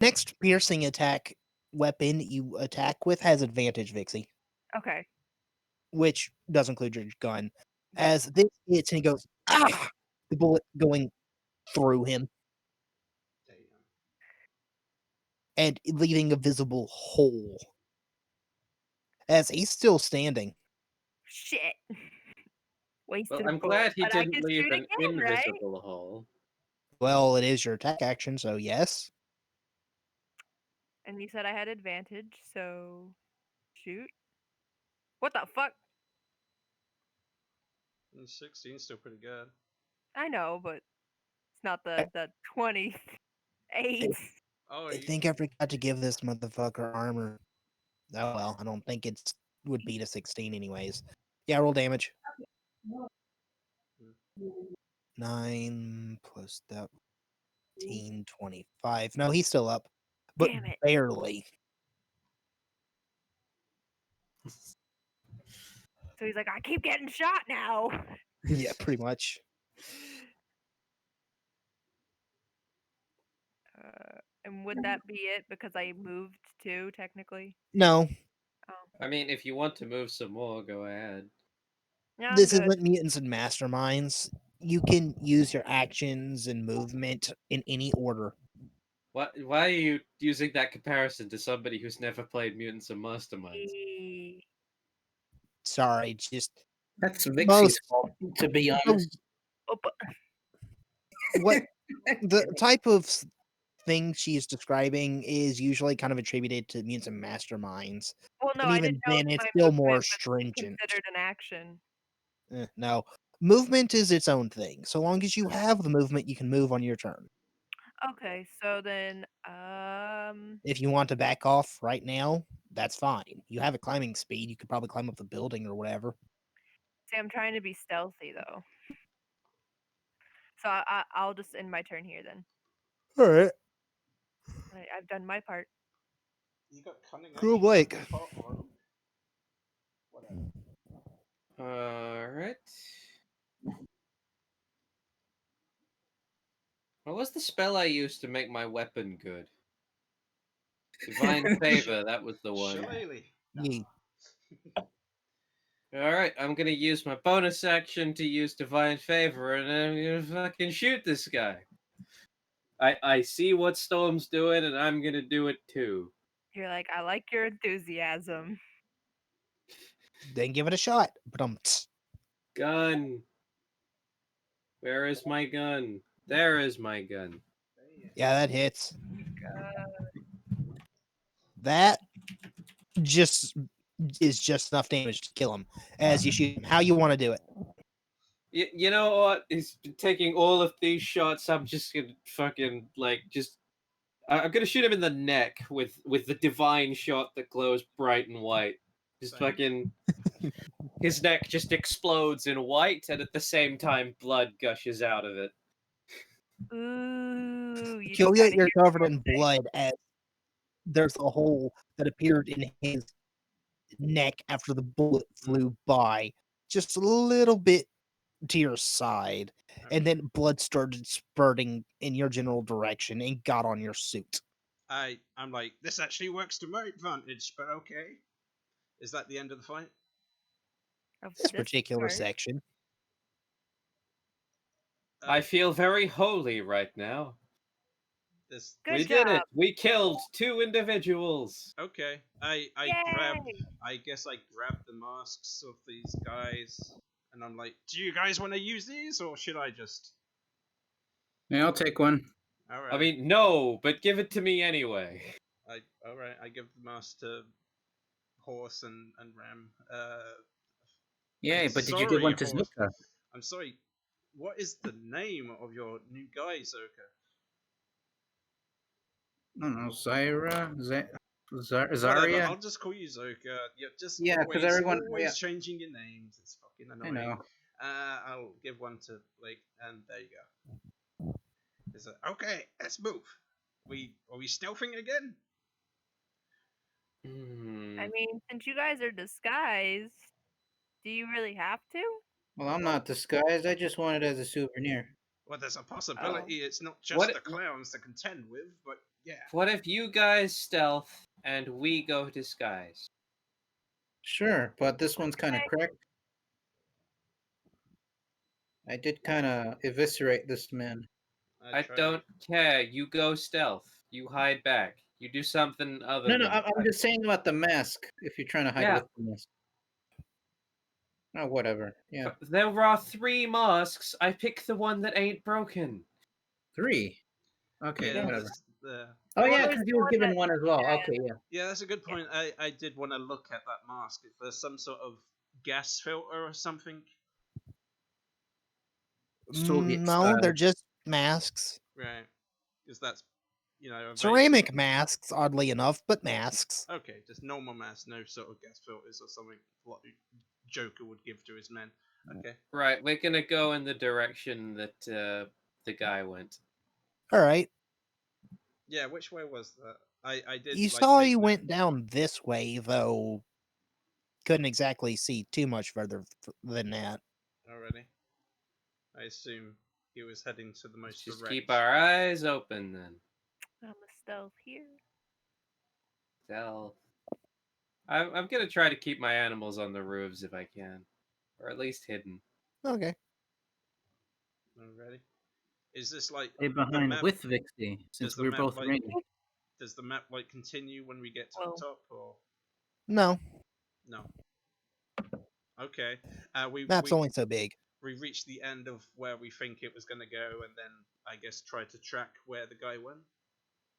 Next piercing attack weapon you attack with has advantage, Vixie, Okay. which does include your gun. Yep. As this hits and he goes, ah! The bullet going through him Damn. and leaving a visible hole. As he's still standing. Shit. Wasted Well, a I'm bullet, glad he but I didn't can leave shoot an again, right? invisible hole. Well, it is your attack action, so yes. And you said I had advantage, so shoot. What the fuck? 16's still pretty good. I know, but it's not the 28. Oh, I think I forgot to give this motherfucker armor. Oh well, I don't think it's would beat a 16 anyways. Yeah, roll damage. 9 plus that 18, 25. No, he's still up. But Damn it. barely. So he's like, I keep getting shot now. Yeah, pretty much. And would that be it because I moved too, technically? No, Oh, I mean, if you want to move some more, go ahead. yeah, I'm this good. isn't mutants and masterminds. You can use your actions and movement in any order. Why are you using that comparison to somebody who's never played Mutants and Masterminds? Sorry, just That's Vixie's Most- fault, to be Oh, honest. Oh, but what the type of thing she's describing is usually kind of attributed to mutants and masterminds. well, no, And I even didn't know then, if it's my still movement more was stringent. considered an action. No, movement is its own thing. So long as you have the movement, you can move on your turn. Okay, so then, If you want to back off right now, that's fine. You have a climbing speed. You could probably climb up the building or whatever. see, I'm trying to be stealthy though. So I'll just end my turn here then. All right. I've done my part. You got cunning. Cool, ain't you? Blake. Second part rogue? Whatever. Alright. What was the spell I used to make my weapon good? Divine Favor, that was the one. Shillelagh. Ye- Alright, I'm gonna use my bonus action to use Divine Favor, and I'm gonna fucking shoot this guy. I see what Storm's doing, and I'm gonna do it too. You're like, I like your enthusiasm. Then give it a shot. But Gun. Where is my gun? There is my gun. yeah, that hits. That just is just enough damage to kill him as you shoot him. How you want to do it? You know what? He's taking all of these shots. I'm just gonna fucking I'm gonna shoot him in the neck with the divine shot that glows bright and white. Just Same. fucking his neck just explodes in white, and at the same time, blood gushes out of it. Ooh, you Kill just you, kinda you're hear covered people in say, blood as there's a hole that appeared in his neck after the bullet flew by, just a little bit to your side, and then blood started spurting in your general direction and got on your suit. I'm like, this actually works to my advantage, but okay. Is that the end of the fight? of This particular part. section. I feel very holy right now. This. Good We did it. job. We killed 2 individuals. Okay. Yay! I guess I grabbed the masks of these guys, and I'm like, do you guys want to use these, or should I just? Yeah, I'll take one. All right. I mean, no, but give it to me anyway. all right. I give the mask to Horse and Ram. Yeah, but did you give one to Horse. Zuka? I'm sorry. What is the name of your new guy, Zoka? I don't know, Zyra? Whatever, Zarya? I'll just call you Zoka. You're just Yeah, 'cause always, everyone- always yeah. changing your names. It's fucking I annoying. know. I'll give one to Blake, and there you go. Is it okay? Let's move. Are we stealthing again? I mean, since you guys are disguised, do you really have to? Well, I'm not disguised. I just want it as a souvenir. Well, there's a possibility it's not just What- the clowns to contend with, but Yeah. What if you guys stealth and we go disguise? Sure, but this one's kind of Okay. cracked. I did kind of eviscerate this man. I tried don't care. You go stealth. You hide back. You do something other No, no, than. I'm just saying about the mask. If you're trying to hide Yeah. with the mask. Oh, whatever. Yeah, There are 3 masks. I pick the one that ain't broken. 3. Okay, Yeah, whatever. that's the. Oh yeah, there's because you were one given that- one as well. yeah. Okay, yeah. Yeah, that's a good point. I did want to look at that mask. If there's some sort of gas filter or something, Soviet No, style. they're just masks. right? Because that's a very Ceramic sort of- masks, oddly enough, but masks. Okay, just normal masks, no sort of gas filters or something what Joker would give to his men. Okay. Right, we're gonna go in the direction that the guy went. All right. Yeah, which way was that? I did. You like, saw take he note went down this way, though. Couldn't exactly see too much further than that. already. I assume he was heading to the most Just direct. keep our eyes open then. I'm a stealth here. Stealth. I'm gonna try to keep my animals on the roofs if I can, or at least hidden. Okay. Already. Is this like Stay the behind map? with Vixie, Does since the we're map, both like- ringing. Does the map like continue when we get to Well- the top, or No, no? Okay. map's only so big. We reached the end of where we think it was going to go, and then I guess try to track where the guy went.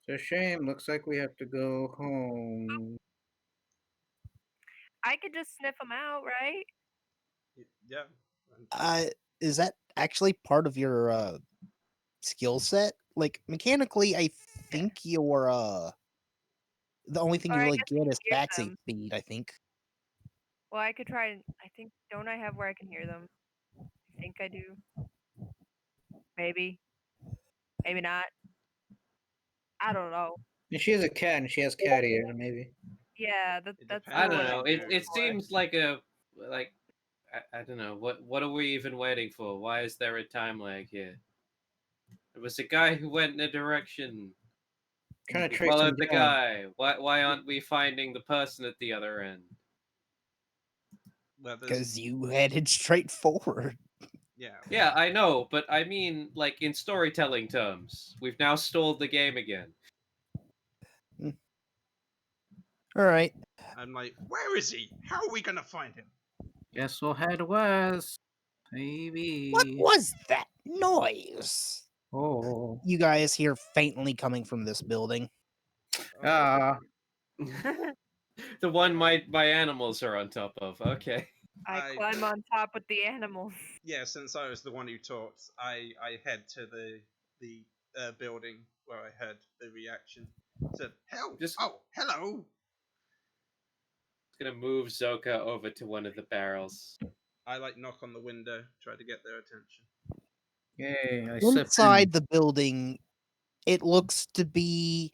It's a shame. Looks like we have to go home. I could just sniff them out, right? Yeah. Is that actually part of your skill set? Like mechanically, I think you're the only thing Or you're I really guess good is hear backseat them. speed. I think. Well, I could try and I think don't I have where I can hear them? I think I do. Maybe. Maybe not. I don't know. And she has a cat, and she has cat ears, maybe. Yeah, It that's depends I not don't what on know. I'm you It looking it for. seems like I don't know. What are we even waiting for? Why is there a time lag here? It was a guy who went in a direction. Trying to We trace him followed the down. guy. Why aren't we finding the person at the other end? Well, there's, Because you headed straight forward. yeah. Yeah, I know, but I mean, like in storytelling terms, we've now stalled the game again. All right. I'm like, where is he? How are we gonna find him? Guess we'll head west. Maybe. What was that noise? Oh. You guys hear faintly coming from this building. Ah. The one my animals are on top of. Okay. I I- climb on top with the animals. Yeah, since I was the one who talked, I head to the building where I heard the reaction. Said, "Hell, oh, hello." Gonna move Zoka over to one of the barrels. I like knock on the window, try to get their attention. Yay, I slipped Inside the building, it looks to be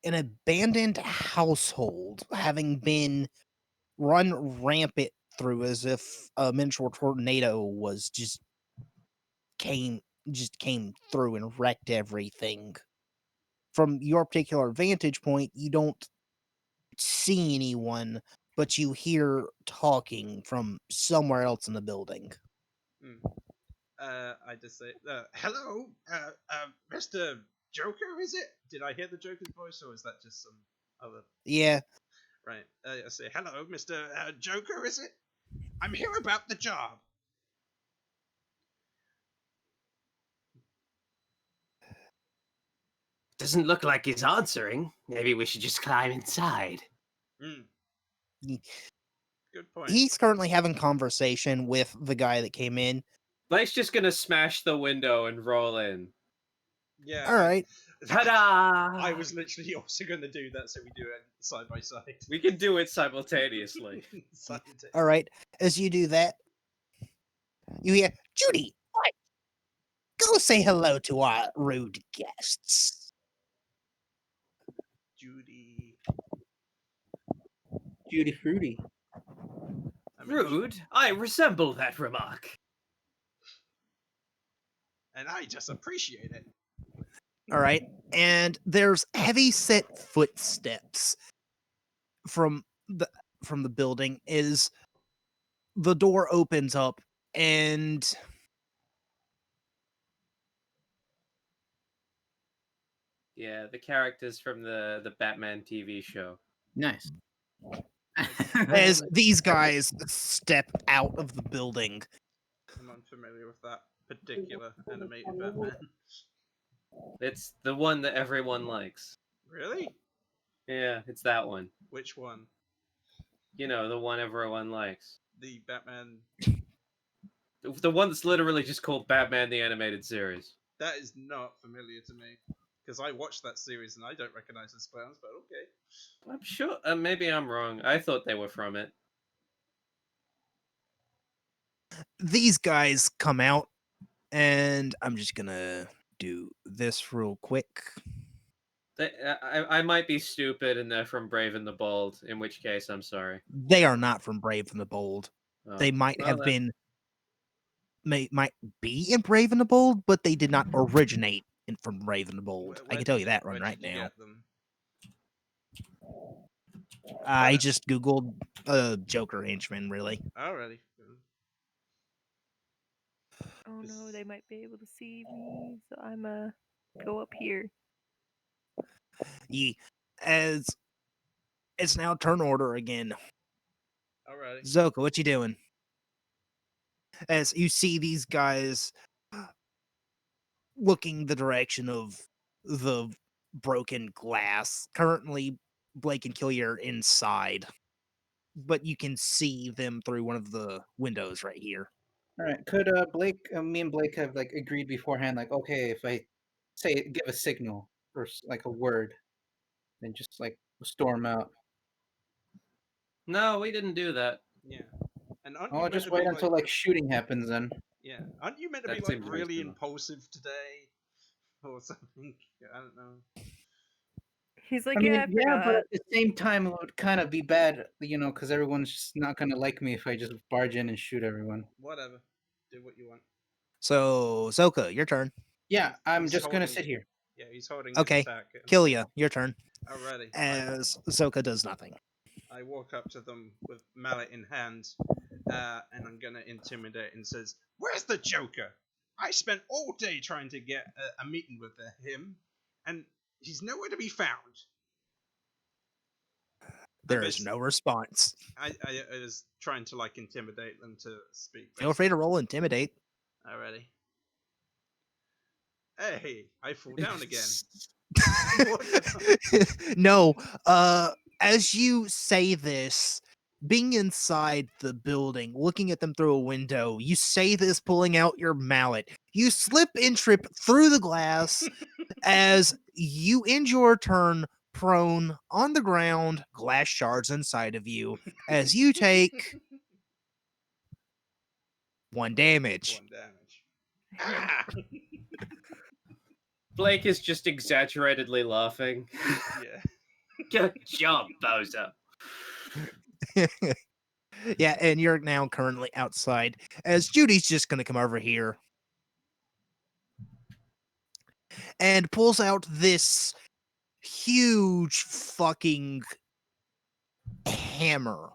an abandoned household, having been run rampant through as if a miniature tornado was came through and wrecked everything. From your particular vantage point, you don't see anyone, but you hear talking from somewhere else in the building. I just say, "Hello, Mr. Joker, is it? Did I hear the Joker's voice, or is that just some other?" Yeah, Right. I say, "Hello, Mr. Joker, is it? I'm here about the job." Doesn't look like he's answering. Maybe we should just climb inside. Good point. he's currently having conversation with the guy that came in. Blake's just gonna smash the window and roll in. Yeah. All right, Ta-da! I was literally also going to do that, so we do it side by side. We can do it simultaneously. all right. As you do that, you hear Judy. What? Go say hello to our rude guests. Judy. Judy Fruity. I mean, Rude? I resemble that remark. And I just appreciate it. All right. and there's heavy set footsteps from the building as the door opens up and Yeah, the characters from the Batman TV show. Nice. as these guys step out of the building. I'm unfamiliar with that particular animated Batman. It's the one that everyone likes. Really? Yeah, it's that one. Which one? You know, the one everyone likes. The Batman. The one that's literally just called Batman the Animated Series. That is not familiar to me. Because I watched that series and I don't recognize the clowns, but okay. I'm sure. Maybe I'm wrong. I thought they were from it. These guys come out, and I'm just gonna do this real quick. I might be stupid and they're from Brave and the Bold, in which case I'm sorry. They are not from Brave and the Bold. Oh, They might well, have that- been, might be in Brave and the Bold, but they did not originate from Brave and the Bold. I can tell you that one right now. Get them? I just googled Joker henchman. Really, Alrighty. Oh no, they might be able to see me, so I'm go up here. as it's now turn order again. Alrighty. Zoka, what you doing? As you see these guys looking the direction of the broken glass. Currently, Blake and Killier are inside, but you can see them through one of the windows right here. All right. Could Blake, me and Blake have like agreed beforehand, like, okay, if I say give a signal or like a word, then just like storm out. No, we didn't do that. Yeah. And aren't I'll meant just to wait be, until like shooting happens then. Yeah. Aren't you meant to That be like seems really reasonable. impulsive today? Or something? I don't know. He's like, I mean, yeah, I yeah, but forgot." at the same time, it would kind of be bad, you know, because everyone's just not gonna like me if I just barge in and shoot everyone. Whatever. Do what you want. So, Zoka, your turn. Yeah, I'm He's just gonna holding- sit here. Yeah, he's holding Okay, his attack. Killia, your turn. Alrighty. As Zoka does nothing. I walk up to them with mallet in hand, and I'm gonna intimidate and says, "Where's the Joker? I spent all day trying to get a meeting with him, and he's nowhere to be found." There is no response. I was trying to like intimidate them to speak. Feel free to roll intimidate. Alrighty. Hey, I fall down again. No, as you say this, being inside the building, looking at them through a window, you say this pulling out your mallet. You slip and trip through the glass as you end your turn prone on the ground, glass shards inside of you, as you take 1 damage. 1 damage. Ah! Blake is just exaggeratedly laughing. Yeah. Good job, Bozo. Yeah, and you're now currently outside, as Judy's just going to come over here and pulls out this huge fucking hammer.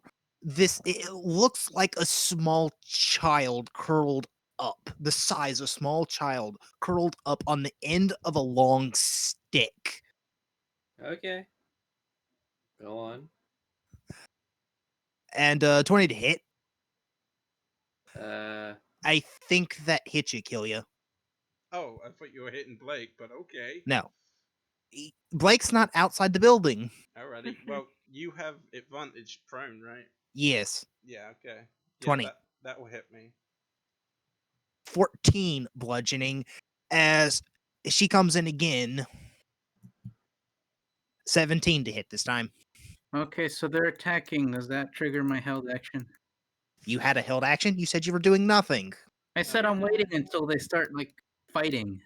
It looks like a small child curled up, the size of a small child curled up on the end of a long stick. Okay. Go on. And 20 to hit. I think that hits you, Killia. Oh, I thought you were hitting Blake, but okay. No. Blake's not outside the building. Alrighty. Well, you have advantage prone, right? Yes. Yeah, okay. Yeah, 20. That will hit me. 14 bludgeoning as she comes in again. 17 to hit this time. Okay, so they're attacking. Does that trigger my held action? You had a held action? You said you were doing nothing. I said I'm waiting until they start like fighting.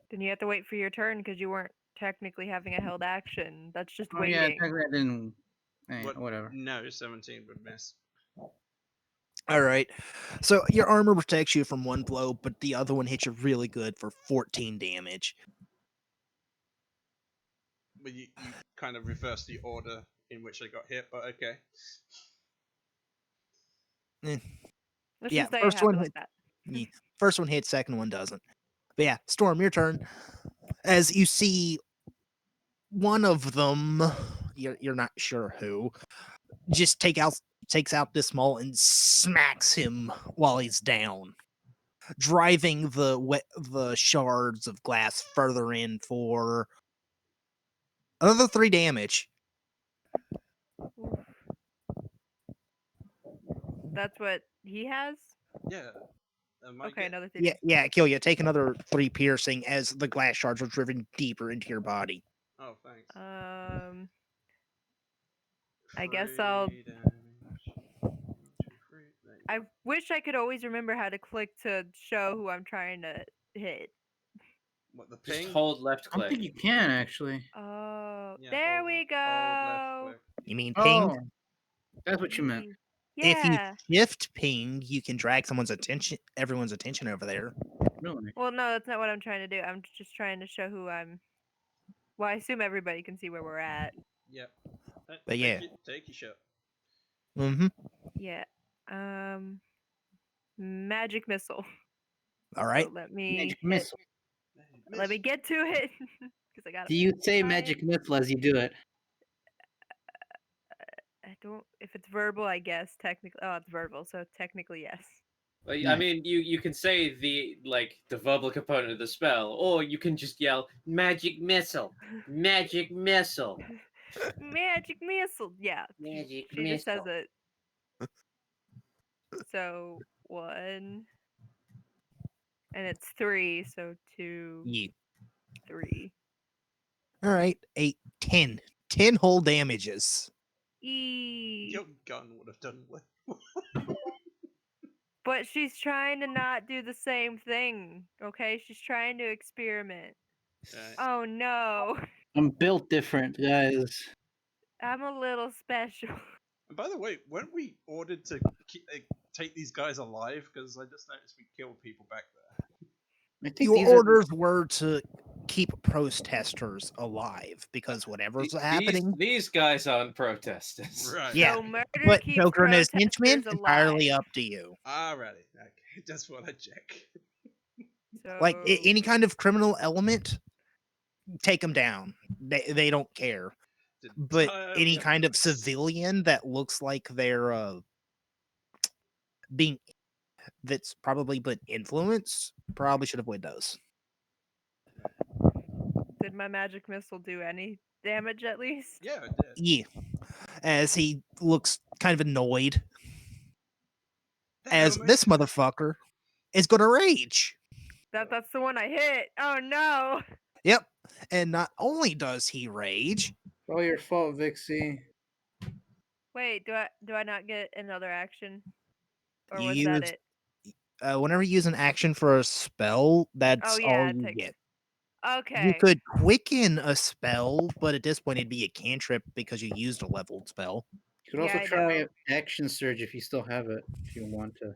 Then you have to wait for your turn because you weren't technically having a held action. That's just Oh yeah, waiting. technically I didn't. What- Whatever. No, 17 would miss. All right. So your armor protects you from one blow, but the other one hits you really good for 14 damage. Well, you kind of reverse the order in which I got hit, but okay. Let's Yeah, just say it first one happened like hit- that. First one hits, second one doesn't. But yeah, Storm, your turn. As you see one of them, you're not sure who, just takes out this maul and smacks him while he's down, driving the shards of glass further in for another 3 damage. Oof. That's what he has? Yeah. Okay, another 3 Yeah, yeah, kill you. Take another 3 piercing as the glass shards are driven deeper into your body. Oh, thanks. I guess I'll- 3 damage. 1, 2, 3. There you I go. wish I could always remember how to click to show who I'm trying to hit. What, the Just ping? hold left I don't click. think you can actually. Oh, Yeah, there hold- we go. hold left click. You mean ping? Oh, that's what you meant. If you Yeah. shift ping, you can drag everyone's attention over there. Really? Well, no, that's not what I'm trying to do. I'm just trying to show who I'm. Well, I assume everybody can see where we're at. Yep. But yeah. Take your shot. Mm-hmm. Yeah. Magic missile. All right. So let me Magic hit- missile. Let me get to it because I got. Do you say magic missile as you do it? I don't. If it's verbal, I guess technically. Oh, it's verbal, so technically yes. I Nice. mean, you can say the verbal component of the spell, or you can just yell magic missile, magic missile. Magic missile. Yeah. Magic She just says missile. it. So 1, and it's 3. So 2, Yeah. 3. All right. 8, 10. 10 whole damages. Your gun would have done well. But she's trying to not do the same thing. Okay, she's trying to experiment. Right. Oh no, I'm built different, guys. I'm a little special. And by the way, weren't we ordered to take these guys alive? Because I just noticed we killed people back there. I think Your these are orders were to keep protesters alive because whatever's happening. These guys aren't protesters. Right. Yeah, So murder but keeps Joker and his henchmen, protesters entirely alive. up to you. Alrighty. Okay. Just want to check. Like So any kind of criminal element, take them down. They don't care. Did But entirely any up kind to of us. civilian that looks like they're being that's probably been influenced probably should avoid those. did my magic missile do any damage at least? Yeah, it did. Yeah, as he looks kind of annoyed The as hell, mate? this motherfucker is gonna rage. That's the one I hit. Oh no. Yep, and not only does he rage, all your fault, Vixie. Wait, do I not get another action? Or you was that use it? whenever you use an action for a spell, that's Oh all yeah, you it takes. get. Okay. You could quicken a spell, but at this point it'd be a cantrip because you used a leveled spell. You could Yeah, also I try know. action surge if you still have it, if you want to.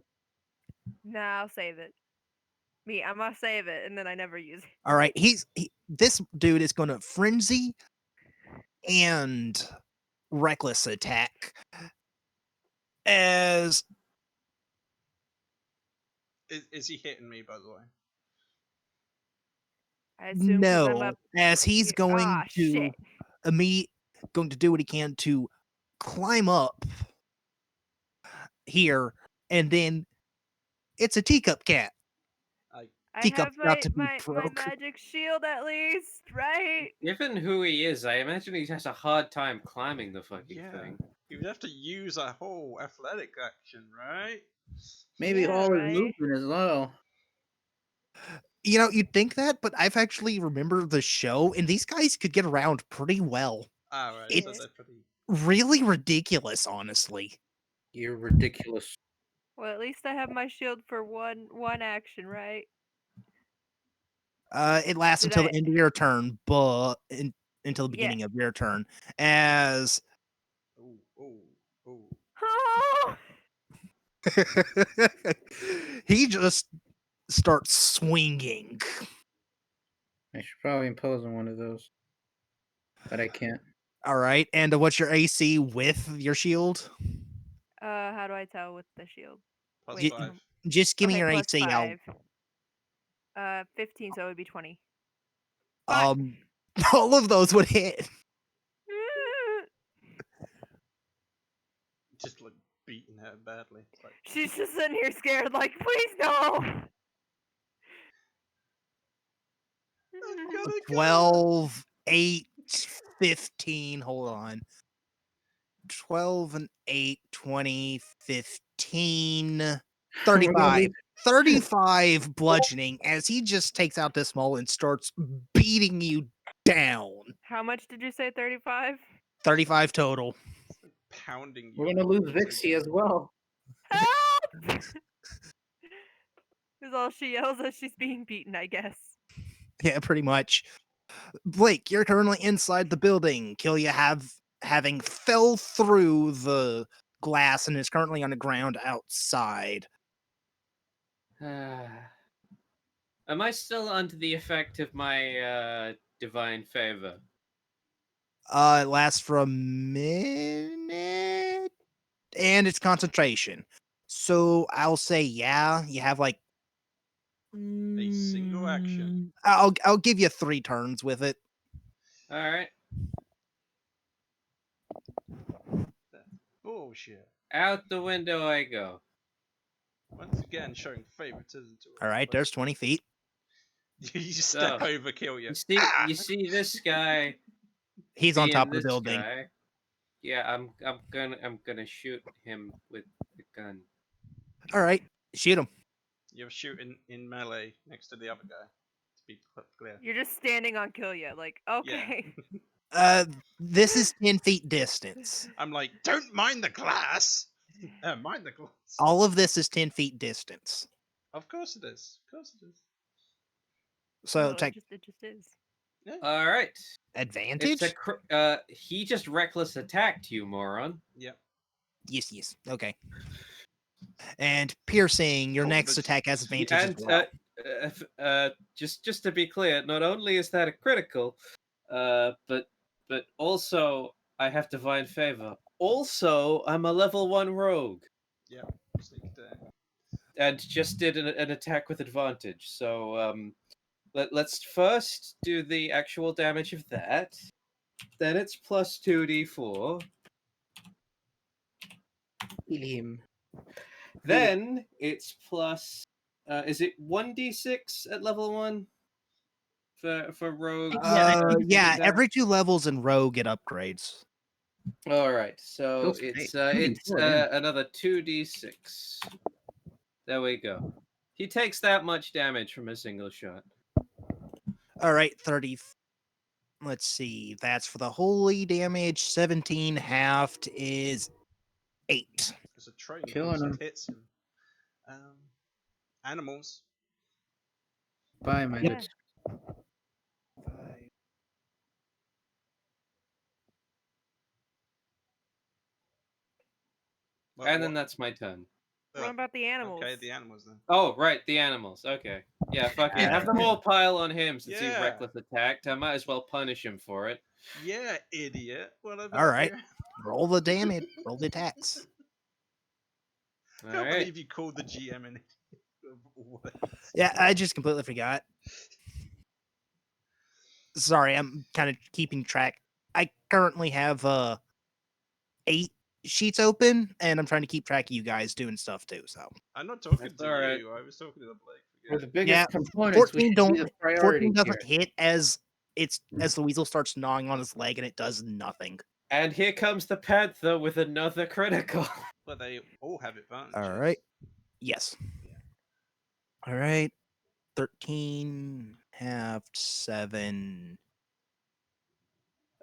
Nah, I'll save it. I'm gonna save it and then I never use it. All right, this dude is gonna frenzy and reckless attack as Is he hitting me, by the way? I assume 'cause I'm no, up. as he's Yeah, going to shit. going to do what he can to climb up here, and then it's a teacup cat. I Teacup's have about to be my broke. magic shield at least, right? Given who he is, I imagine he has a hard time climbing the fucking Yeah. thing. You would have to use a whole athletic action, right? Maybe Yeah, all right? his movement as well. You know, you'd think that, but I've actually remembered the show, and these guys could get around pretty well. Alright, so It's- they're pretty. Really ridiculous, honestly. You're ridiculous. Well, at least I have my shield for one action, right? It lasts Did until I- the end of your turn, but until the Yeah. beginning of your turn. As Ooh, ooh, ooh. Oh! he just starts swinging. I should probably impose on one of those. but I can't. All right. And what's your AC with your shield? How do I tell with the shield? Plus Wait, 5. Just give me okay, your plus AC. 5. 15, so it would be 20. All of those would hit. Just like beating her badly. It's like, She's just sitting here scared, like, please no. I gotta go. 12, 8, 15. Hold on. 12 and 8, 20, 15, 35. 35 bludgeoning as he just takes out this maul and starts beating you down. How much did you say? 35? 35 total. Pounding you. We're gonna lose into Vixie as ground. well. Help! Is all she yells as she's being beaten, I guess. Yeah, pretty much. Blake, you're currently inside the building. Killia having fell through the glass and is currently on the ground outside. Am I still under the effect of my divine favor? It lasts for a minute and it's concentration. So I'll say yeah, you have like A single action. I'll give you 3 turns with it. All right. Bullshit. Out the window I go. Once again, showing favoritism to All right, there's 20 feet. You step So, over, kill you. You see this guy. He's on seeing top of the this building. guy. Yeah, I'm gonna shoot him with the gun. All right, shoot him. You're shooting in melee next to the other guy. To be clear. You're just standing on Killia, like, okay. This is 10 feet distance. I'm like, don't mind the glass. Mind the glass. All of this is 10 feet distance. Of course it is. Of course it is. So No, take it just is. All right. advantage. It's he just reckless attacked you, moron. Yep. Yes. Okay. And piercing, your Oh, next but- attack has advantage as And well. just to be clear, not only is that a critical, but also I have divine favor. Also, I'm a level 1 rogue. Yep. Sneak attack. And just did an attack with advantage. So let's first do the actual damage of that. Then it's plus 2d4. Kill him. Then it's plus. Is it 1d6 at level 1 for rogue? Yeah, every 2 levels in rogue get upgrades. All right, so Feels it's great. 2d4, damn. another 2d6. There we go. He takes that much damage from a single shot. All right, 30. Let's see. That's for the holy damage. 17 halved is 8. There's a train Killing comes and him. hits him. Animals. Bye, my Yeah. dudes. And then that's my turn. What about the animals? Okay, the animals then. Oh, right, the animals. Okay. Yeah, fuck it. Have them all pile on him since he Yeah. reckless attacked. I might as well punish him for it. Yeah, idiot. What about All right. you? Roll the damage. Roll the attacks. I All can't right. believe you called the GM in. What? Yeah, I just completely forgot. Sorry, I'm kind of keeping track. I currently have 8 sheets open, and I'm trying to keep track of you guys doing stuff too. So I'm not talking That's to all right. you. I was talking to the Blake. We're the Forget biggest Yeah, components. 14 We should don't- be the priority 14 doesn't here. hit as the weasel starts gnawing on his leg, and it does nothing. And here comes the panther with another critical. But they all have advantages. All right. Yes. All right. 13 halved 7.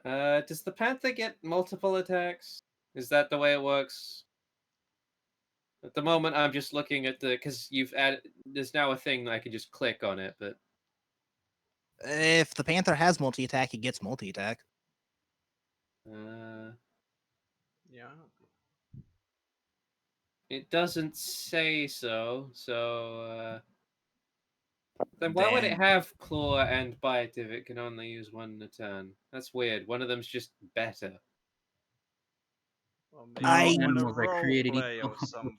Does the panther get multiple attacks? Is that the way it works? At the moment, I'm just looking at because you've added. There's now a thing I can just click on it, but If the panther has multi attack, it gets multi attack. Yeah. It doesn't say so. So Then why would it Then- have claw and bite if it can only use one a turn? That's weird. One of them's just better. Well, No, I- maybe on a animals are role created play equal. or something.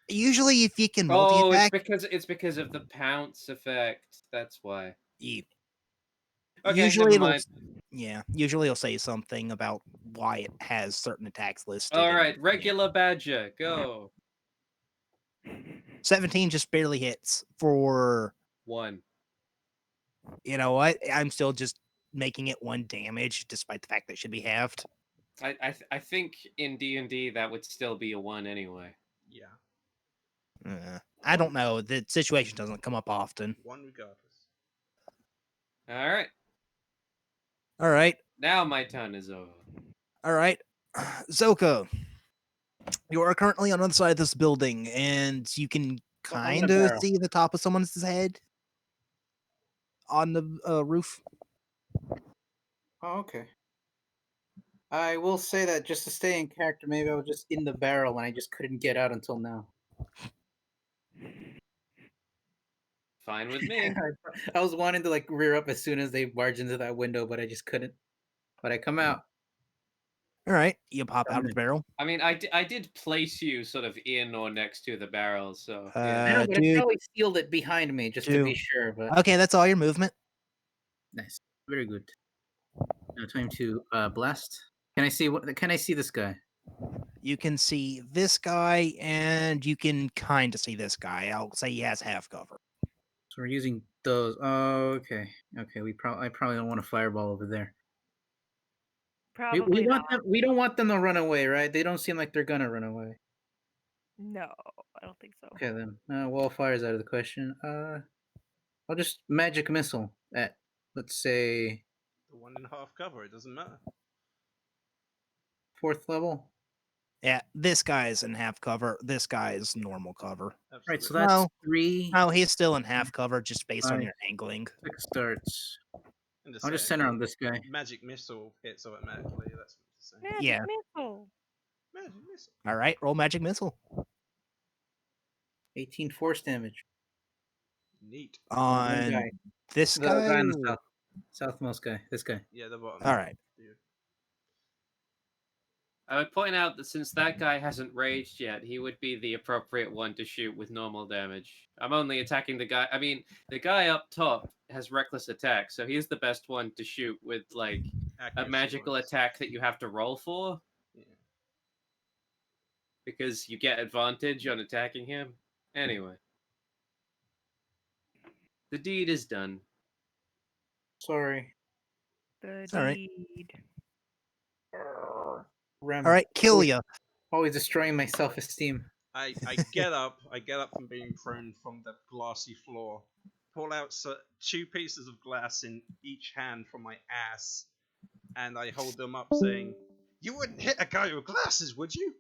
Usually, if you can Oh, multi-attack, it's because of the pounce effect. That's why. Okay, usually never it'll mind. usually it'll say something about why it has certain attacks listed. All and- right, yeah. regular badger, go. 17 just barely hits for, 1. you know what? I'm still just making it 1 damage, despite the fact that it should be halved. I think in D&D that would still be a 1 anyway. Yeah, I don't know. The situation doesn't come up often. one regardless. All right, All right. now my turn is over. All right. Zoka, you are currently on the other side of this building, and you can On the kind of barrel. see the top of someone's head on the roof. Oh, okay. I will say that just to stay in character, maybe I was just in the barrel and I just couldn't get out until now. Fine with me. I was wanting to like rear up as soon as they barged into that window, but I just couldn't. But I come out. All right. You pop out of the Dominant. barrel. I mean, I did place you sort of in or next to the barrel, so I yeah. know, but I Dude. probably sealed it behind me just to be Dude. sure. But Okay, that's all your movement. nice, very good. Now time to blast. Can I see what? Can I see this guy? You can see this guy, and you can kind of see this guy. I'll say he has half cover. So we're using those. Oh, okay, okay. I probably don't want a fireball over there. We Probably want not. them. We don't want them to run away, right? They don't seem like they're gonna run away. No, I don't think so. Okay then. Wall fire's out of the question. I'll just magic missile at, let's say, The 1.5 cover, it doesn't matter. 4th level. Yeah, this guy's in half cover. This guy's normal cover. Right, so Absolutely. that's No. 3. No, he's still in half cover just based on Five. your angling. 6 starts. I'm I'll just saying, center on this guy. Magic missile hits automatically. That's what I'm saying. Magic Yeah. missile. Magic missile. All right, roll magic missile 18 force damage. Neat. One on guy. this The guy. guy in the southmost guy. This guy. Yeah, the bottom. All right. Dude. I would point out that since that guy hasn't raged yet, he would be the appropriate one to shoot with normal damage. I'm only attacking the guy. I mean, the guy up top has reckless attack, so he's the best one to shoot with like a Accuracy magical wise. attack that you have to roll for Yeah. because you get advantage on attacking him. Anyway, the deed is done. Sorry. The all right. deed. Rem. All right, kill ya. Always destroying my self-esteem. I get up from being prone from the glassy floor, pull out 2 pieces of glass in each hand from my ass, and I hold them up saying, "You wouldn't hit a guy with glasses, would you?"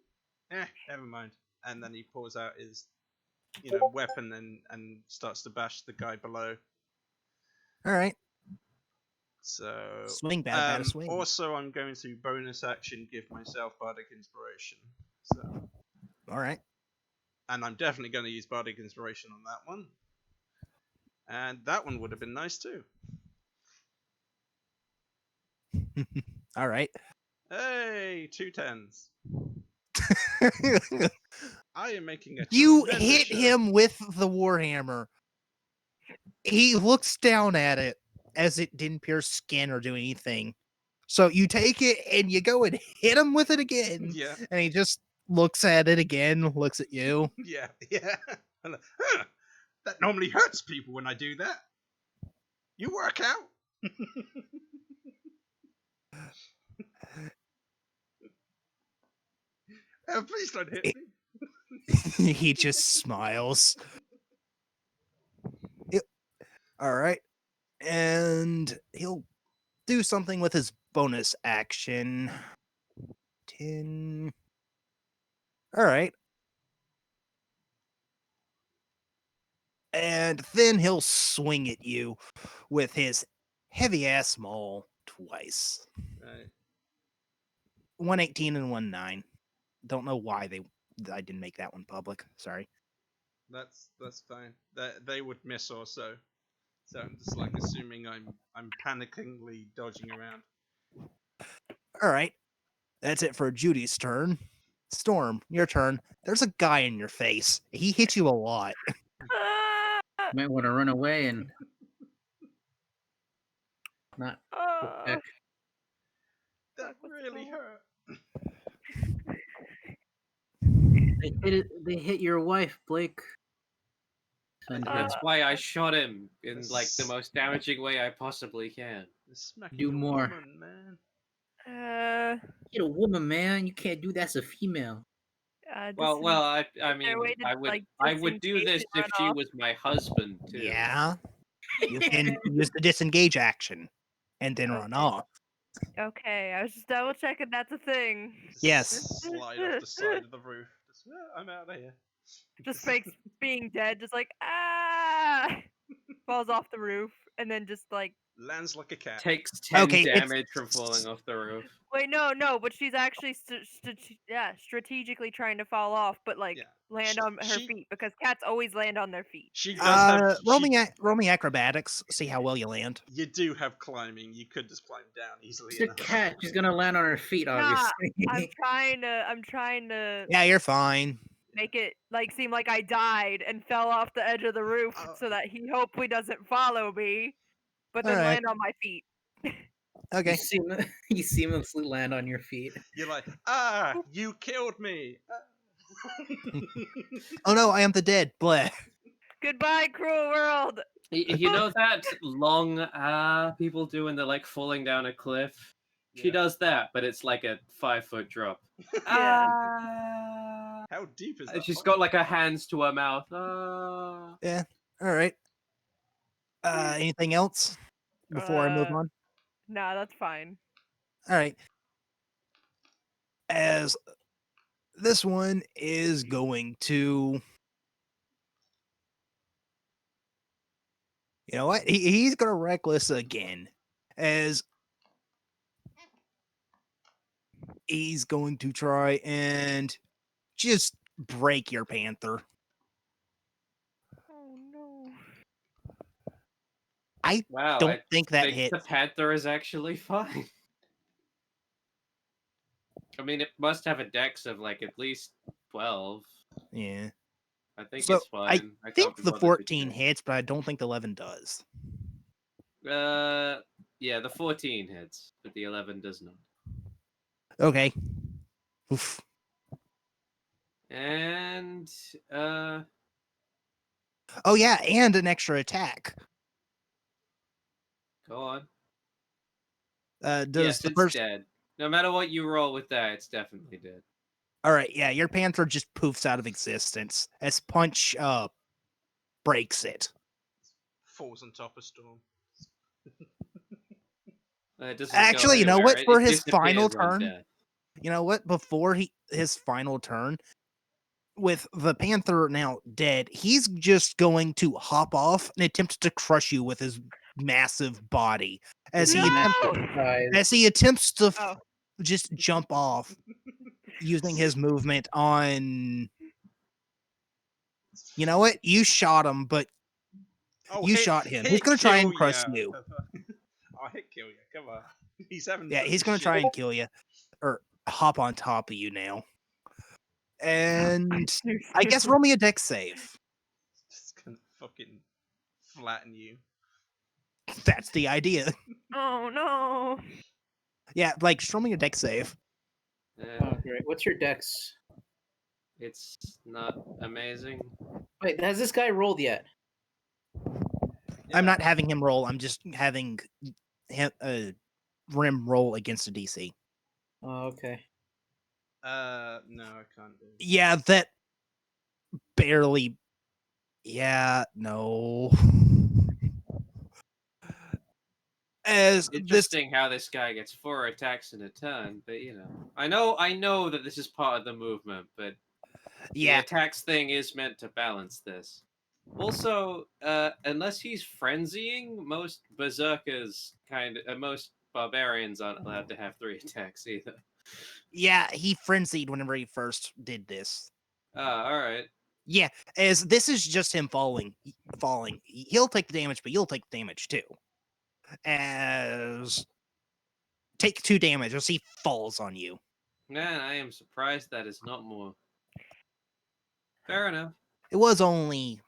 Never mind. And then he pulls out his, weapon and starts to bash the guy below. All right, So, swing, bad swing. also I'm going to bonus action give myself Bardic Inspiration. So, All right. and I'm definitely going to use Bardic Inspiration on that one. And that one would have been nice too. All right. Hey, 2 10s. I am making a You tremendous hit show. him with the warhammer. He looks down at it as it didn't pierce skin or do anything. So you take it and you go and hit him with it again. Yeah, And he just looks at it again, looks at you. yeah. And, that normally hurts people when I do that. You work out. Please don't hit me. He just smiles. Yep. All right. And he'll do something with his bonus action. 10. All right. And then he'll swing at you with his heavy ass maul twice. Right. 118 and 19. Don't know why I didn't make that one public. Sorry. That's fine. They would miss also. So I'm just like assuming I'm panickingly dodging around. All right. That's it for Judy's turn. Storm, your turn. There's a guy in your face. He hit you a lot. Ah! Might want to run away and not go Ah! back. That Fuck, what's really wrong? hurt. They hit your wife, Blake. And That's Uh, why I shot him in like the That's- most damaging way I possibly can. Smacking Do a more. woman, man. hit a woman, man. You can't do that as a female. Well, I Is there a mean, way to, I would like, I would do disengage this and if run she off? was my husband too. Yeah. You can use the disengage action and then run Okay. off. Okay, I was just double checking that's a thing. Just Yes. Slide off the side of the roof. Just, I'm out of here. Just fakes being dead, just like ah, falls off the roof, and then just like Lands like a cat. Takes 10 Okay, it's- damage from falling off the roof. wait, no, but she's actually strategically trying to fall off, but like Yeah. land She- on her she- feet because cats always land on their feet. She does have. roll she- me acrobatics. See how well you land. You do have climbing. You could just climb down easily She's a enough. cat. She's gonna land on her feet, Nah, obviously. I'm trying to Yeah, you're fine. make it like seem like I died and fell off the edge of the roof Oh. so that he hopefully doesn't follow me, but then Alright. land on my feet. Okay. You seamlessly land on your feet. You're like, you killed me. Oh no, I am the dead. Bleh. Goodbye, cruel world. You know that long people do when they're like falling down a cliff? She Yeah. does that, but it's like a 5-foot drop. Yeah. How deep is And that? she's hole? got like her hands to her mouth. Ah. All right. Anything else before I move on? Nah, that's fine. All right. As this one is going to, you know what? He's gonna reckless again, as he's going to try and just break your panther. Oh no. Wow, Don't I think that think hit. the panther is actually fine. I mean, it must have a dex of like at least 12. Yeah. I think So, it's fine. I can't think be the bothered to 14 check. hits, but I don't think the 11 does. Yeah, the 14 hits, but the 11 does not. Okay. Oof. And Oh yeah, and an extra attack. go on. Does Yes, the it's first? dead. No matter what you roll with that, it's definitely dead. All right, yeah, your panther just poofs out of existence as Punch breaks it. Falls on top of Storm. It doesn't Actually, go you know anywhere. what? It For his final disappears on turn, death. you know what? Before his final turn, with the panther now dead, he's just going to hop off and attempt to crush you with his massive body as he attempts to Oh. just jump off using his movement on. You know what? You shot him, but Oh, you shot him. He's gonna try and kill crush ya. you. I'll hit kill you. Come on. He's having. Yeah, some he's gonna shit. try and kill you or hop on top of you now. And I guess roll me a dex save. Just gonna fucking flatten you. That's the idea. Oh no. Yeah, like just roll me a dex save. Oh, great. What's your dex? It's not amazing. Wait, has this guy rolled yet? I'm not having him roll. I'm just having him Rim roll against a DC. Oh, okay. No, I can't do. Yeah, that barely. Yeah, no. As this, Interesting how this guy gets 4 attacks in a turn, but you know, I know that this is part of the movement, but the yeah, attacks thing is meant to balance this. Also, unless he's frenzying, most berserkers most barbarians aren't allowed to have 3 attacks either. yeah, he frenzied whenever he first did this. All right. Yeah, as this is just him falling. He'll take the damage, but you'll take the damage too. As take 2 damage as he falls on you. Man, I am surprised that is not more. Fair enough. It was only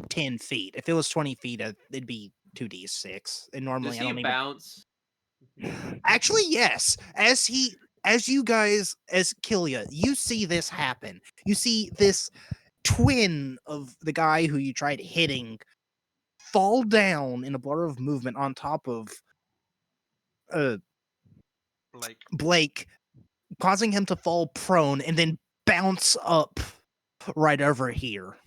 10 feet. If it was 20 feet, it'd be 2d6. And normally Does I he don't even. bounce? Actually, yes. As you guys, as Killia, you see this happen. You see this twin of the guy who you tried hitting fall down in a blur of movement on top of Blake. Blake, causing him to fall prone and then bounce up right over here.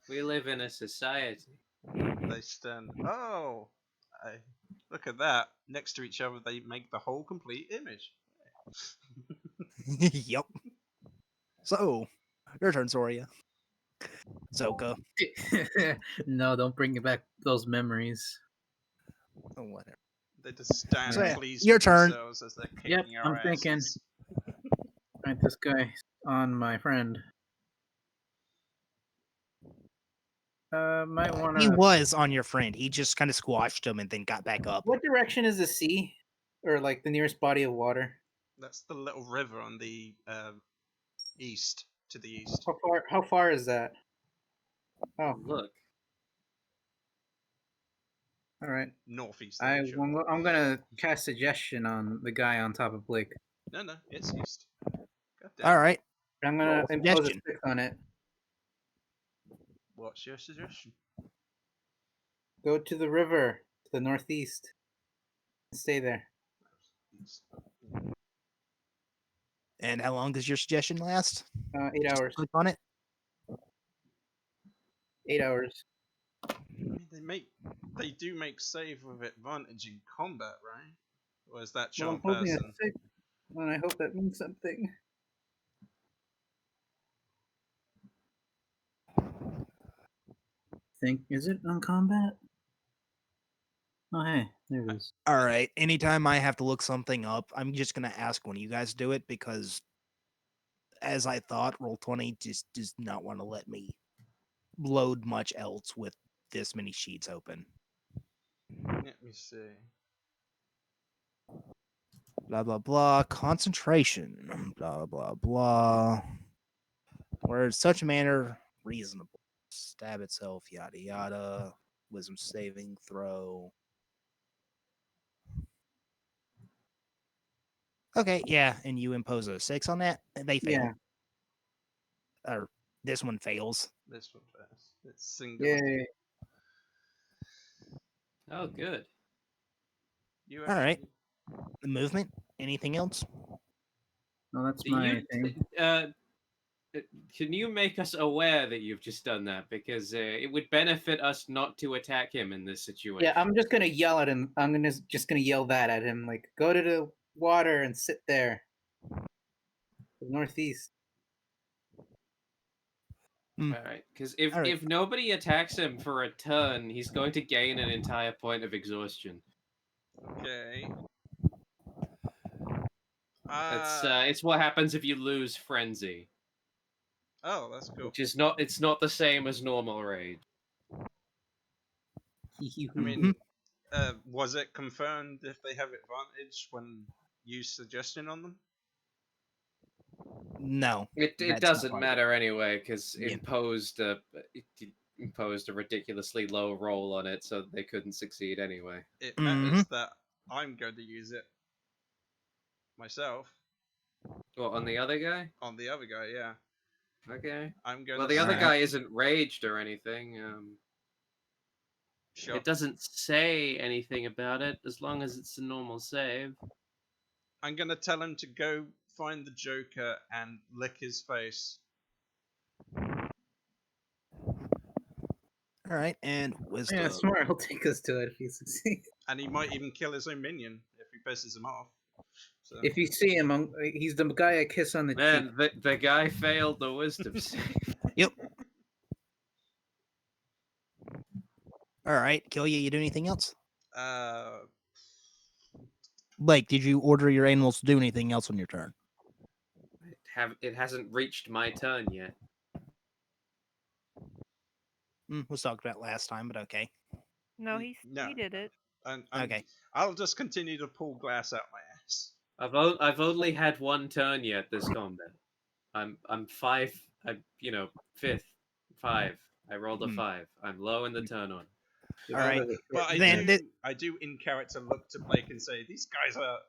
We live in a society. They stand. Oh, look at that. Next to each other, they make the whole complete image. Yep. So, your turn, Soria. Zoka. No, don't bring back those memories. Oh, whatever. They just stand So, yeah, pleased your with turn. themselves as they're Yep, kicking our I'm thinking. asses. Right, this guy on my friend. Might want He to. was on your friend. He just kind of squashed him and then got back up. What direction is the sea, or like the nearest body of water? That's the little river on the east, to the east. How far is that? Oh, Look. all right. Northeast. I'm sure. I'm gonna cast suggestion on the guy on top of Blake. No, it's east. God damn. All right. I'm gonna Roll impose a suggestion. 6 on it. What's your suggestion? Go to the river to the northeast. Stay there. East. And how long does your suggestion last? 8 hours. Click on it. 8 hours. I mean, they do make save with advantage in combat, right? Or is that Well, charm I'm hoping person? it's 6, and I hope that means something. Is it on combat? Oh, hey, there it is. All right. Anytime I have to look something up, I'm just gonna ask when you guys do it because, as I thought, Roll20 just does not want to let me load much else with this many sheets open. Let me see. Blah blah blah. Concentration. Blah blah blah. Where in such a manner reasonable. Stab itself. Yada yada. Wisdom saving throw. Okay, yeah, and you impose a 6 on that, and they fail. Yeah. Or this one fails. This one first. It's single. Yay. Oh, good. You All right. actually- The movement. Anything else? No, that's Do my you, thing. can you make us aware that you've just done that? Because it would benefit us not to attack him in this situation. Yeah, I'm just gonna yell at him. I'm just gonna yell that at him. Like, go to the water and sit there. The northeast. All right, because All right. if nobody attacks him for a turn, he's going to gain an entire point of exhaustion. Okay. It's what happens if you lose frenzy, Oh, that's cool. which is not the same as normal rage. I mean, was it confirmed if they have advantage when you suggestion on them? No. It That's not doesn't part of it. matter anyway because Yeah. imposed a ridiculously low roll on it, so they couldn't succeed anyway. It matters that I'm going to use it myself What, on the other guy? on the other guy. Yeah, Okay. I'm going. Well, to the other Alright. guy isn't raged or anything. Sure. It doesn't say anything about it as long as it's a normal save. I'm gonna tell him to go find the Joker and lick his face. All right, and wisdom. Yeah, smart. He'll take us to it if he succeeds. And he might even kill his own minion if he pisses him off. So If you see him, he's the guy I kiss on the cheek. Man, the guy failed the wisdom save. Yep. All right, Killia, you do anything else? uh, Blake, did you order your animals to do anything else on your turn? it hasn't reached my turn yet. Was talked about last time, but okay. No, No. he did it. Okay. I'll just continue to pull glass out my ass. I've only had one turn yet this combat. I'm 5. I'm fifth 5. I rolled a Hmm. 5. I'm low in the turn order. All right. But Then I do in character look to Blake and say, these guys are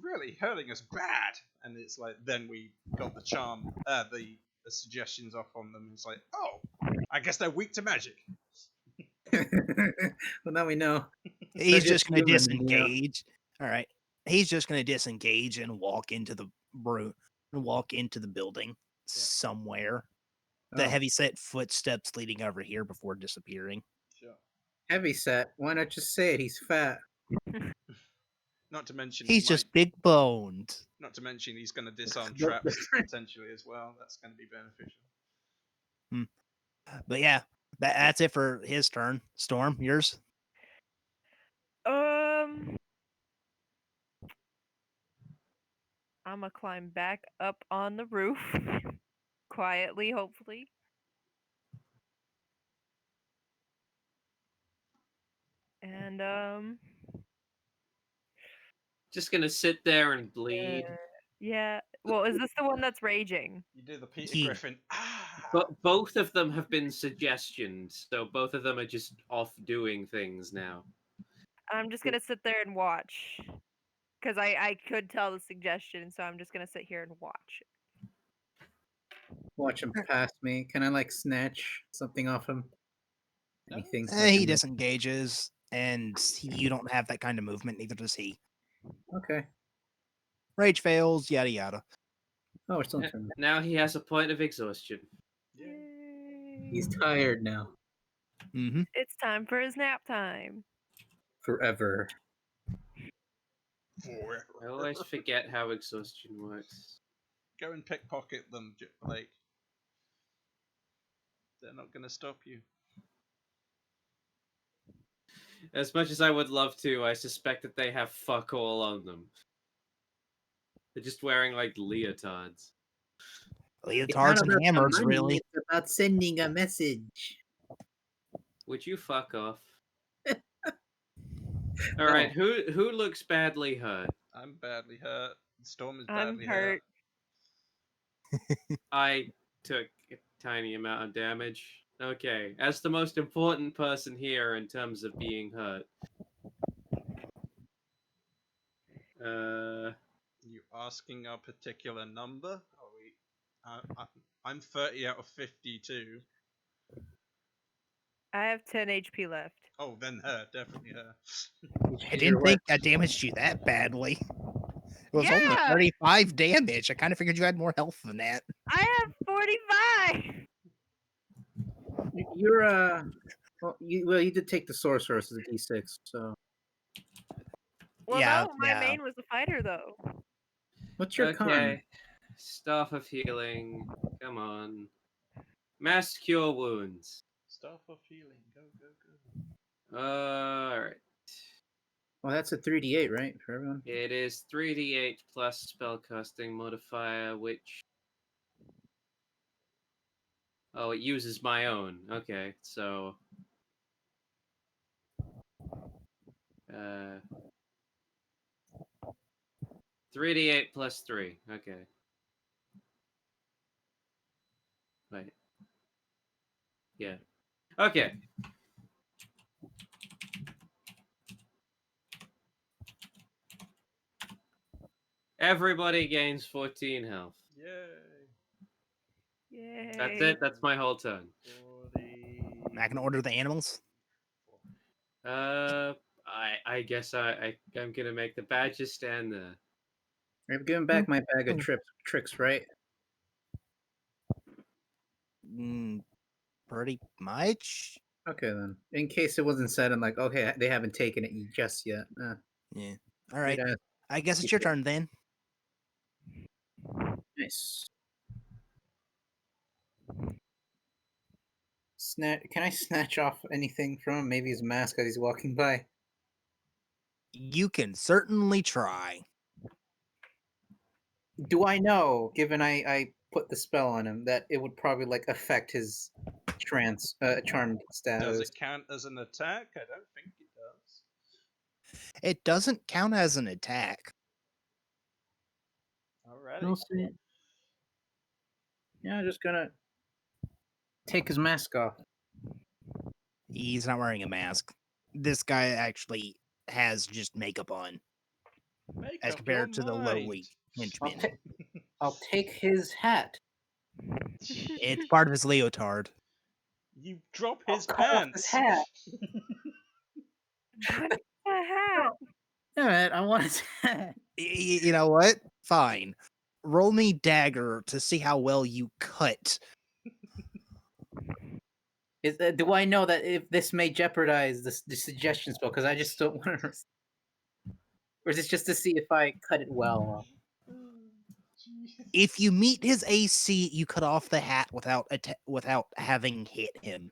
really hurting us bad. And it's like, then we got the charm, the suggestions off on them. It's like, oh, I guess they're weak to magic. Well, now we know. He's They're just going to human, disengage. All right. He's just going to disengage and walk into the room, walk into the building somewhere. The Oh, heavy set footsteps leading over here before disappearing. Sure. heavy set. Why not just say it? He's fat. Not to mention He's just big boned. Not to mention he's going to disarm No traps difference. potentially as well. That's going to be beneficial. But yeah, that's it for his turn. Storm, yours? I'm gonna climb back up on the roof quietly, hopefully. And Just gonna sit there and bleed. yeah. Well, is this the one that's raging? You do the Peter He- Griffin. Ah! But both of them have been suggestions, so both of them are just off doing things now. I'm just gonna sit there and watch, because I could tell the suggestion, so I'm just gonna sit here and watch. Watch him pass me. Can I like snatch something off him? No. Anything? He disengages, and you don't have that kind of movement, neither does he. Okay. Rage fails, yada yada. Oh, it's still Yeah. turn. Now he has a point of exhaustion. Yay. He's tired now. Mm-hmm. It's time for his nap time. Forever. I always forget how exhaustion works. Go and pickpocket them, Blake. They're not going to stop you. As much as I would love to, I suspect that they have fuck all on them. They're just wearing like leotards. Leotards and hammers, really. It's about sending a message. Would you fuck off? All right, who looks badly hurt? I'm badly hurt. Storm is I'm badly hurt. I took a tiny amount of damage. Okay, as the most important person here in terms of being hurt. You asking a particular number? Are we? I'm 30 out of 52. I have 10 HP left. Oh, then her, definitely her. I didn't think I damaged you that badly. It was only Yeah! 35 damage. I kind of figured you had more health than that. I have 45. You're well, you did take the sorceress as a D6, so Well, Yeah, no, my yeah. main was the fighter though. what's your con? Staff of healing. Come on. Mass cure wounds. Staff of healing. Go, go, go. Alright. Well, that's a 3d8, right, for everyone? It is 3d8 plus spellcasting modifier, which. Oh, it uses my own. Okay, so. 3d8 plus 3. Okay. Wait. Yeah. Okay. Everybody gains 14 health. Yay. Yay. That's it. That's my whole turn. 40. I can order the animals. I guess I'm gonna make the badges stand there. I've given back my bag of tricks, right? Pretty much. Okay then. In case it wasn't said, I'm like, okay, they haven't taken it just yet. Yeah. All right. Yeah. I guess it's your turn then. Nice. Can I snatch off anything from him? Maybe his mask as he's walking by. You can certainly try. Do I know, given I put the spell on him, that it would probably like affect his charmed Does status. it count as an attack? I don't think it does. It doesn't count as an attack. Alrighty. We'll see. Yeah, just gonna take his mask off. He's not wearing a mask. This guy actually has just makeup on, Make as up compared to your the lowly mind. henchman. I'll take his hat. It's part of his leotard. You drop I'll his cut off pants. his hat. What the hat? Alright, I want his hat. You know what? Fine. Roll me dagger to see how well you cut. Do I know that if this may jeopardize the suggestion spell? Because I just don't want to. Or is it just to see if I cut it well? If you meet his AC, you cut off the hat without having hit him.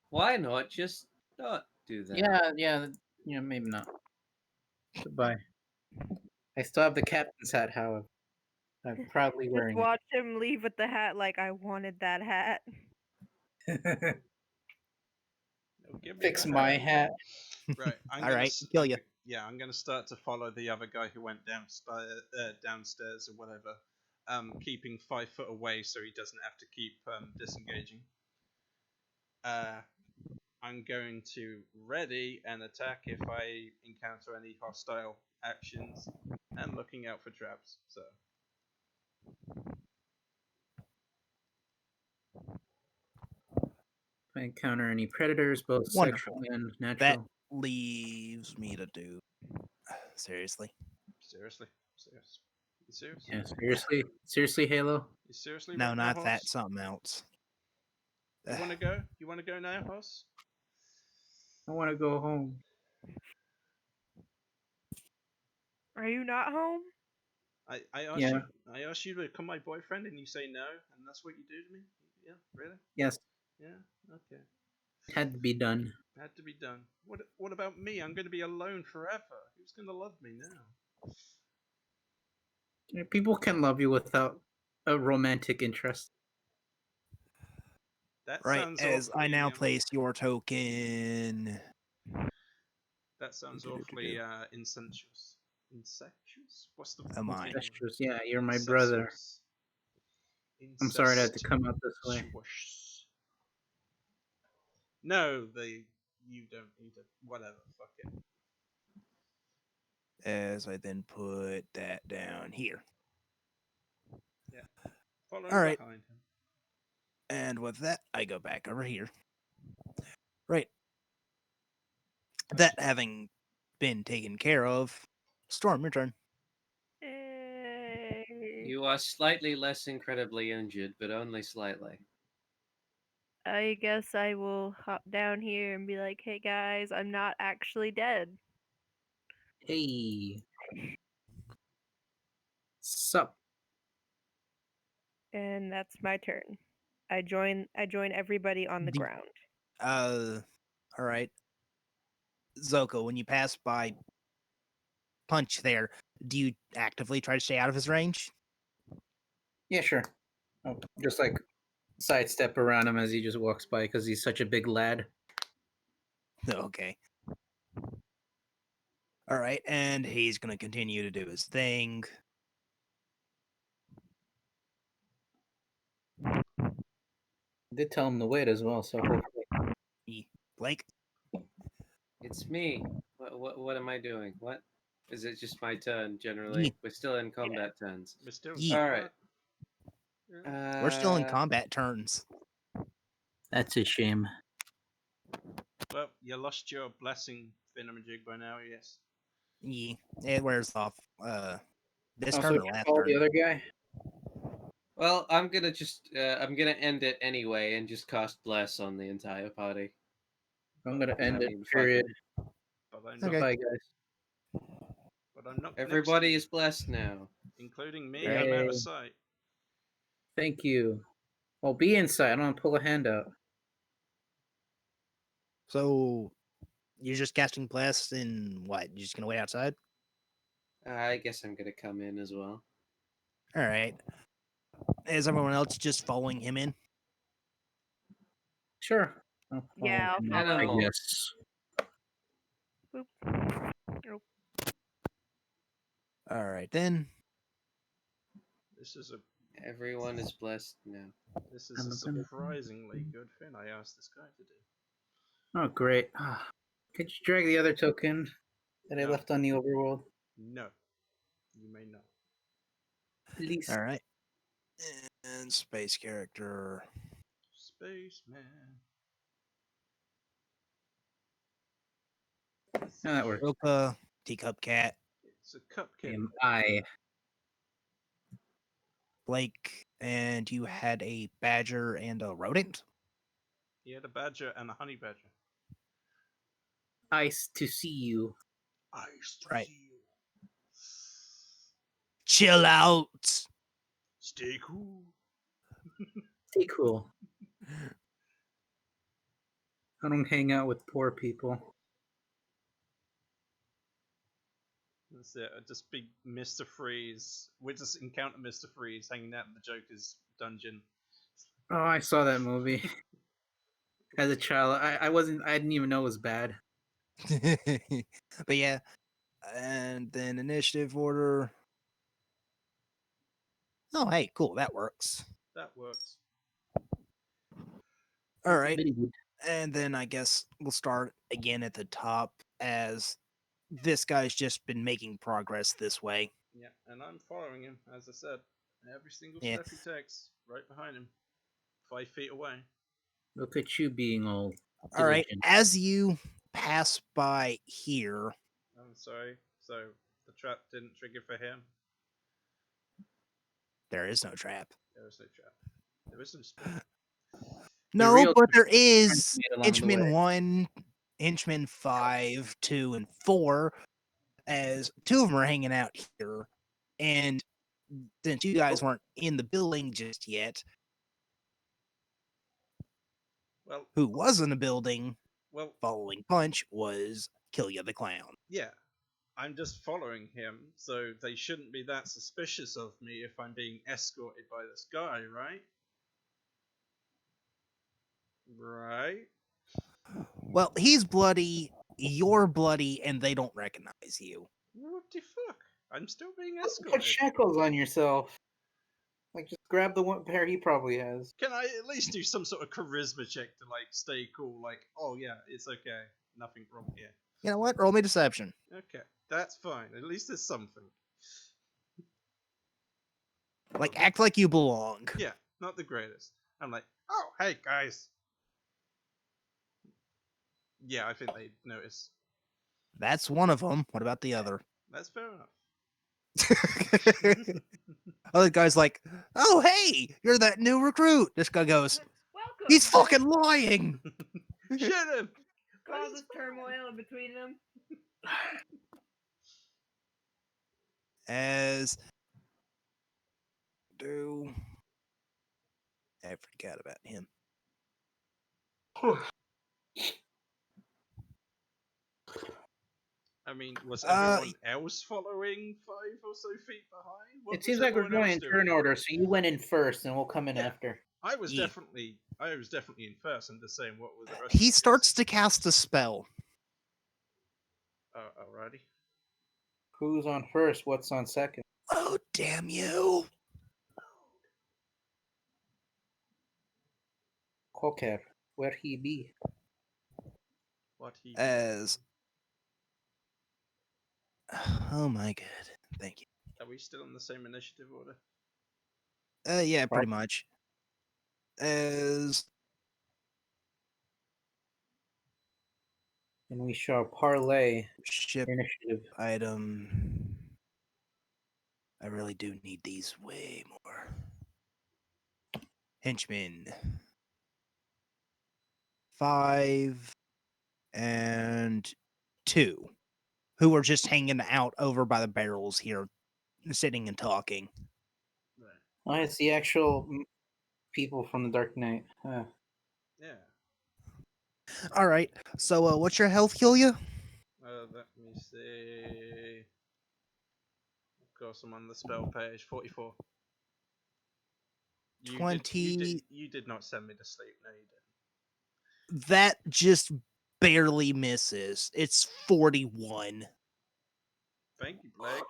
Why not just not do that? Yeah, maybe not. Goodbye. I still have the captain's hat, however. I'm proudly Just wearing watch him leave with the hat like I wanted that hat. it. No, give me Fix the my hat. Right. I'm All gonna right, s- kill I'm ya. g- Yeah, I'm gonna start to follow the other guy who went downstairs or whatever, keeping 5 foot away so he doesn't have to keep disengaging. I'm going to ready and attack if I encounter any hostile actions, and looking out for traps. So If I encounter any predators, both Wonderful. sexual and That natural. leaves me to do. Seriously. seriously, serious, you serious? Yeah, seriously, Halo. You seriously? No, right now, not that. Hoss? Something else. You want to go? You want to go now, Hoss? I want to go home. Are you not home? Yeah. I asked you to become my boyfriend, and you say no, and that's what you do to me? Yeah, really? Yes, Yeah, okay. had to be done. Had to be done. What about me? I'm going to be alone forever. Who's going to love me now? People can love you without a romantic interest. That Right, sounds as I awfully, now place your token. That sounds awfully incestuous. Incestuous? What's the Am what's I? the- Incestuous. Yeah, you're my brother. Incestuous. I'm sorry it had to come out this way. Incestuous. No, you don't need it. Whatever, fuck it. As I then put that down here. Following All right. behind him. And with that, I go back over here. Right. That having been taken care of, Storm, your turn. Yay. You are slightly less incredibly injured, but only slightly. I guess I will hop down here and be like, hey guys, I'm not actually dead. Hey. Sup? And that's my turn. I join everybody on the Do- ground. All right. Zoko, when you pass by Punch there, do you actively try to stay out of his range? Yeah, sure. Oh, just like sidestep around him as he just walks by because he's such a big lad. Okay. All right, and he's going to continue to do his thing. Did tell him to wait as well, so hopefully. Blake? It's me. What am I doing? What? Is it just my turn generally? We're still in combat turns. We're still. Yeet. All right. We're still in Uh, combat turns. That's a shame. Well, you lost your blessing thingamajig by now, yes. Yeah, it wears off. This Also, turn or last call turn? the other guy. Well, I'm gonna end it anyway and just cast bless on the entire party. I'm gonna end I it. mean, fuck Period. But I'm Okay. not. Bye, guys. But I'm not. Everybody next is blessed now. including me. Right. I'm out of sight. Thank you. Well, be inside. I don't want to pull a hand out. So you're just casting bless and what? You're just gonna wait outside? I guess I'm gonna come in as well. All right. Is everyone else just following him in? Sure. I'll Yeah, I'll him in, follow. I Animal. guess. Nope. All right then. This is a Everyone is blessed now. surprisingly good thing I asked this guy to do. Oh, great. Could you drag the other token that I No. left on the overworld? No, you may not. Please. All right. And space character. Spaceman. No, that works. Ropa, teacup cat, It's a cupcake. Am I? Blake, and you had a badger and a rodent. He had a badger and a honey badger. Ice to see you. Ice to Right. see you. Chill out. Stay cool. Stay cool. I don't hang out with poor people. That's it. Just big Mr. Freeze. We just encounter Mr. Freeze hanging out in the Joker's dungeon. Oh, I saw that movie as a child. I didn't even know it was bad. But yeah, and then initiative order. Oh, hey, cool. That works. That works. All right. Very good. And then I guess we'll start again at the top as this guy's just been making progress this way. Yeah, and I'm following him, as I said. Every single Yeah. step he takes, right behind him. 5 feet away. Look at you being all. All right. diligent. As you pass by here, I'm sorry. So the trap didn't trigger for him. there is no trap. There was no trap. There is no spell. No, real but there trap is is made along the Inchman way. 1, Inchman 5, 2, and 4, as two of them are hanging out here. And since you guys weren't in the building just yet, Well, who was in the building well, following Punch was Killia the Clown. yeah. I'm just following him, so they shouldn't be that suspicious of me if I'm being escorted by this guy, right? Right? Well, he's bloody, you're bloody, and they don't recognize you. What the fuck? I'm still being Put escorted. shackles on yourself. Like, just grab the one pair he probably has. Can I at least do some sort of charisma check to like stay cool? Like, oh yeah, it's okay, nothing wrong here. You know what? Roll me deception. Okay, that's fine. At least there's something. Like, act like you belong. Yeah, not the greatest. I'm like, oh hey guys. Yeah, I think they notice. That's one of them. What about the other? That's fair enough. Other guy's like, oh, hey, you're that new recruit. This guy goes, Welcome. he's fucking lying. Shoot him! Causes turmoil in between them. As do I forgot about him. I mean, was Uh, everyone else following 5 or so feet behind? What It was seems like we're everyone going else in doing? turn order, so you went in first, and we'll come in Yeah. after. I was Yeah. definitely in first. I'm just saying what was the rest of He you guys? starts to cast a spell. Oh, alrighty. Who's on first? What's on second? Oh, damn you. Cocker, where he be? What he As oh my god. Thank you. Are we still in the same initiative order? Yeah, pretty much. As And we shall parlay ship initiative. item. I really do need these way more. Henchman. 5 and 2. Who are just hanging out over by the barrels here, sitting and talking. Right. Oh, it's the actual people from the Dark Knight. Yeah. All right. So, what's your health, Killia? Let me see. Of course, I'm on the spell page. 44. You did not send me to sleep. No, you didn't. That just barely misses. It's 41. Thank you, Blake.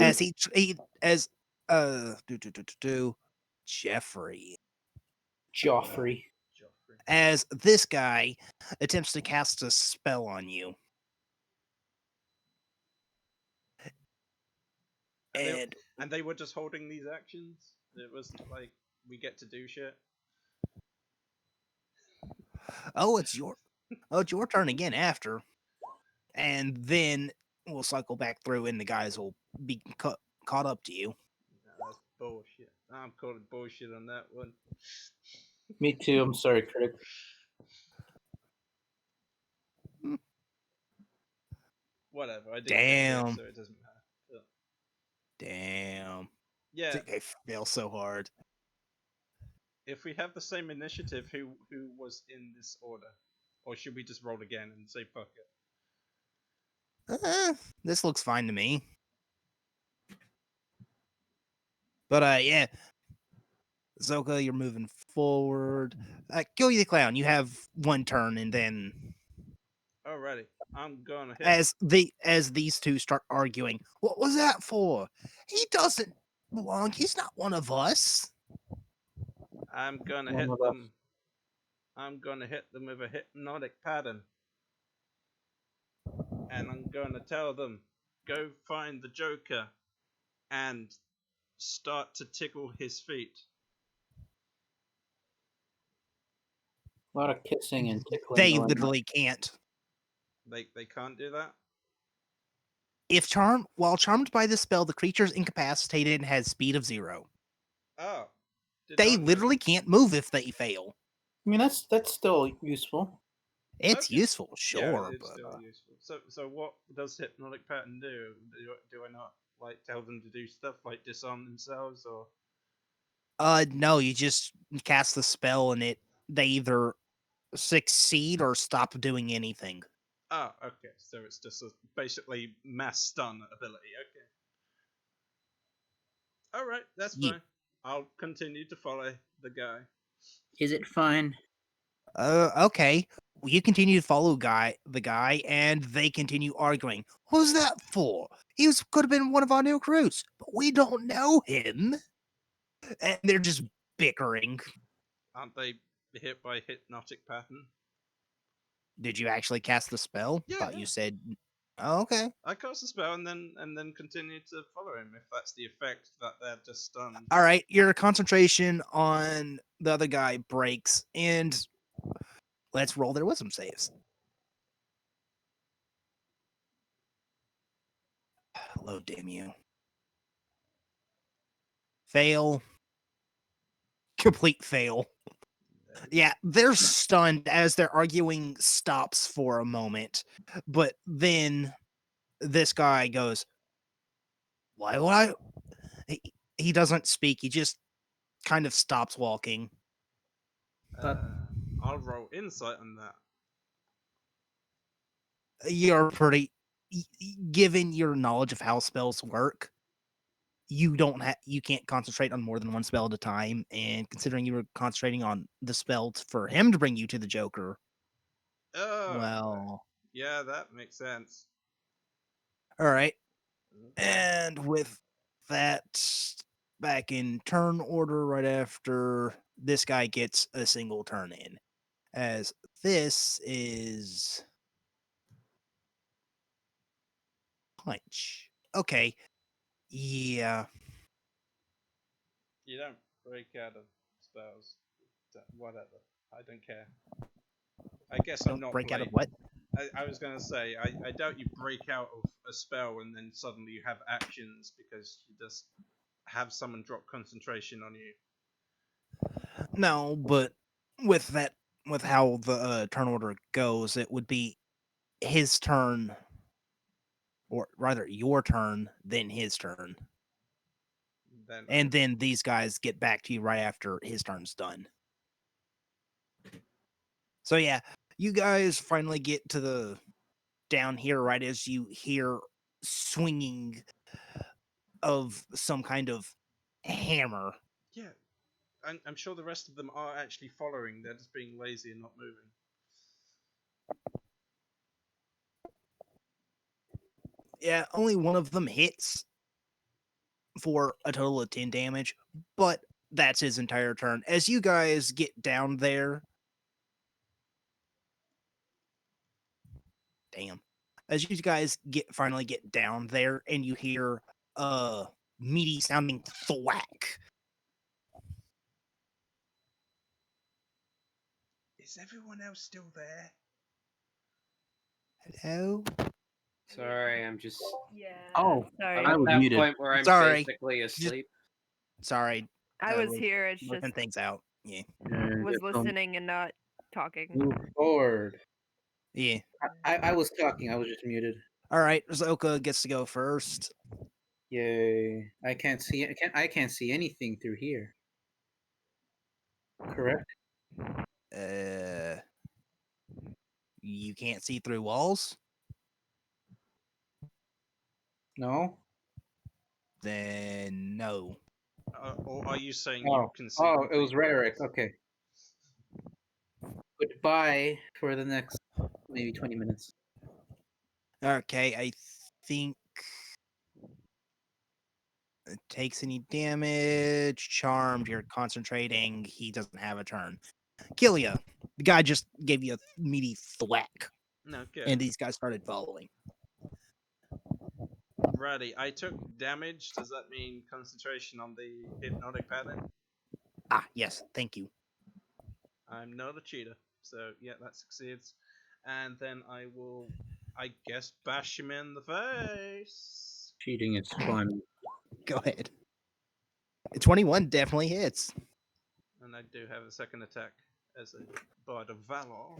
As as Jeffrey, Joffrey. Joffrey. as this guy attempts to cast a spell on you. And And they were just holding these actions. It wasn't like we get to do shit. it's your turn again after. And then we'll cycle back through and the guys will be caught up to you. No, that's bullshit. I'm calling bullshit on that one. Me too. I'm sorry, critic. Whatever. I didn't get Damn. hit, so it doesn't matter. Damn. Yeah. I fail so hard. If we have the same initiative, who was in this order, or should we just roll again and say fuck it? This looks fine to me. But yeah. Zoka, you're moving forward. Kill the clown. You have one turn, and then Alrighty, I'm gonna hit. as these two start arguing, what was that for? He doesn't belong. He's not one of us. I'm gonna One hit of us. them. I'm gonna hit them with a hypnotic pattern, and I'm gonna tell them, go find the Joker, and start to tickle his feet. A lot of kissing and tickling. They going on. literally can't. They can't do that. While charmed by this spell, the creature is incapacitated and has speed of 0. Oh, did They not know literally can't move if they fail. I mean, that's still useful. It's Okay. useful, that. sure, Yeah, it's but still useful. So what does hypnotic pattern do? Do I not like tell them to do stuff like disarm themselves or? no, you just cast the spell and they either succeed or stop doing anything. Oh, okay. So it's just basically mass stun ability. Okay. All right, that's Ye- fine. I'll continue to follow the guy. Is it fun? Okay. Well, you continue to follow the guy, and they continue arguing. Who's that for? Could have been one of our new recruits, but we don't know him. And they're just bickering. Aren't they hit by hypnotic pattern? Did you actually cast the spell? Yeah, Thought yeah. you said. Oh, okay. I cast a spell and then continue to follow him if that's the effect that they're just stunned. All right. Your concentration on the other guy breaks, and let's roll their wisdom saves. Load, damn you. Fail. Complete fail. Yeah, they're stunned as their arguing stops for a moment. But then this guy goes, why would I? He doesn't speak. He just kind of stops walking. I'll roll insight on that. You're pretty, given your knowledge of how spells work, you can't concentrate on more than one spell at a time. And considering you were concentrating on the spell for him to bring you to the Joker, Oh, well, yeah, that makes sense. all right. Okay. And with that, back in turn order, right after this guy gets a single turn in, as this is punch. Okay, yeah. You don't break out of spells. Whatever. I don't care. I guess I'm Don't not break out of Blade. what? I was gonna say I doubt you break out of a spell and then suddenly you have actions because you just have someone drop concentration on you. No, but with how the turn order goes, it would be his turn, or rather your turn, then his turn. Then And then these guys get back to you right after his turn's done. So yeah, you guys finally get to the down here right as you hear swinging of some kind of hammer Yeah, I'm sure the rest of them are actually following. They're just being lazy and not moving. Yeah, only one of them hits for a total of 10 damage, but that's his entire turn. As you guys get down there, damn. As you guys finally get down there and you hear a meaty sounding thwack. Is everyone else still there? Hello? Sorry, I'm just. Yeah. Oh, Sorry. I I'm was at that muted. point where I'm Sorry. basically asleep. Sorry. I was here. It's Working just things out. Yeah. was listening and not talking. Move forward. Yeah. I was talking. I was just muted. All right. Zoka gets to go first. Yay! I can't see. I can't see anything through here. Correct. You can't see through walls? No. Then no. Or are you saying Oh. you can see? Oh, it was complete rhetoric. walls? Okay. Goodbye for the next maybe 20 minutes. Okay, I think it takes any damage. Charmed, you're concentrating. He doesn't have a turn. Killia, the guy just gave you a meaty thwack, No, good. and these guys started following. Righty, I took damage. Does that mean concentration on the hypnotic pattern? Ah, yes, thank you. I'm not a cheater, so yeah, that succeeds. And then I will, I guess, bash him in the face. Cheating is fun. Go ahead. 21 definitely hits. And I do have a second attack as a bard of valor.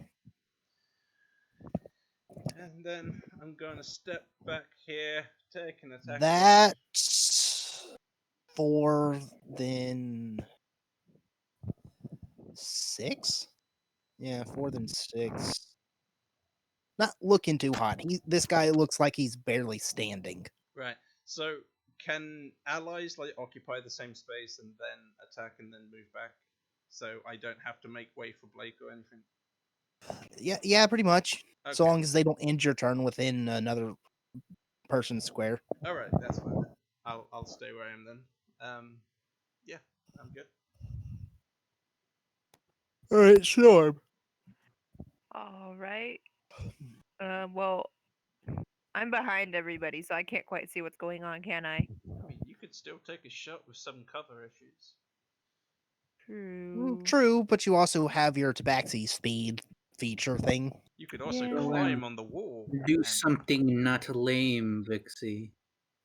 And then I'm going to step back here, take an attack. That's 4, then 6? Yeah, 4 then 6. Not looking too hot. This guy looks like he's barely standing. Right. So can allies like occupy the same space and then attack and then move back? So I don't have to make way for Blake or anything. Yeah, pretty much. Okay. So long as they don't end your turn within another person's square. All right, that's fine. Then. I'll stay where I am then. Yeah, I'm good. All right, sure. All right. Well, I'm behind everybody, so I can't quite see what's going on, can I? I mean, you could still take a shot with some cover issues. True. True, but you also have your tabaxi speed feature thing. You could also Yeah. climb on the wall. Do and- something not lame, Vixie.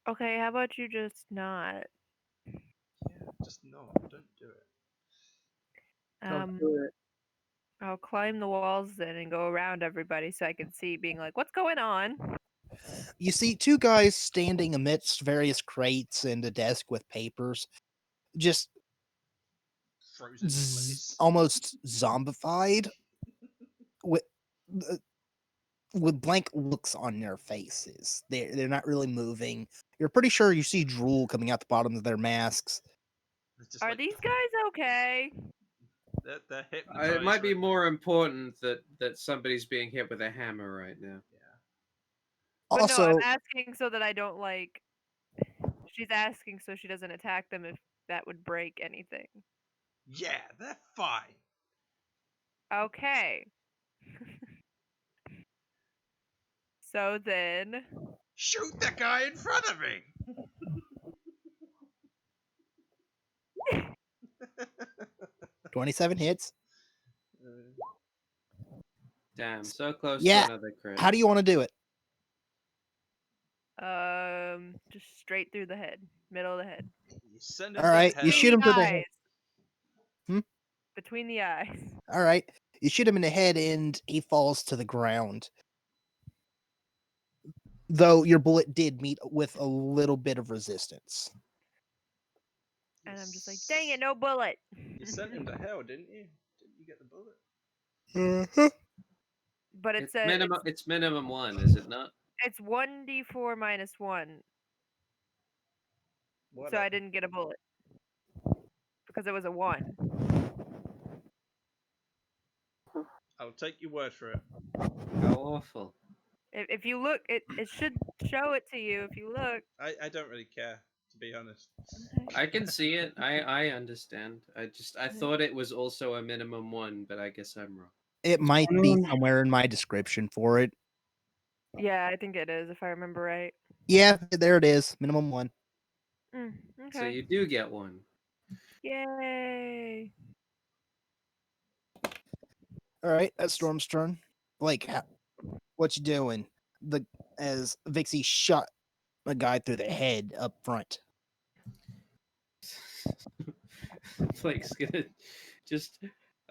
Okay, how about you just not? Yeah, just no, don't do it. Um, I'll climb the walls then and go around everybody so I can see, being like, what's going on? You see two guys standing amidst various crates and a desk with papers, just Frozen in place. almost zombified with blank looks on their faces. They're not really moving. You're pretty sure you see drool coming out the bottom of their masks. It's just Are like, these guys okay? They're hypnotized. It might be right more important that somebody's being hit with a hammer right now. But Also, no, I'm asking so that I don't like. She's asking so she doesn't attack them if that would break anything. Yeah, they're fine. Okay. So then. Shoot the guy in front of me. 27 hits. Damn, so close Yeah, to another crit. How do you want to do it? Just straight through the head, middle of the head. You send All right, you shoot him to the head. eyes. Between the eyes. All right, you shoot him in the head, and he falls to the ground. Though your bullet did meet with a little bit of resistance. And I'm just like, dang it, no bullet. You sent him to hell, didn't you? Didn't you get the bullet? But it It's says minimum. It's minimum 1, is it not? it's 1d4 minus 1, What so I didn't get a bullet because it was a 1. I'll take your word for it. How awful. If you look, it should show it to you if you look. I don't really care, to be honest. I can see it. I understand. I thought it was also a minimum 1, but I guess I'm wrong. It might be on? somewhere in my description for it. Yeah, I think it is if I remember right. Yeah, there it is. Minimum 1. Mm, So okay. you do get 1. Yay. All right, that's Storm's turn. Blake, what you doing? As Vixie shot a guy through the head up front. Blake's gonna just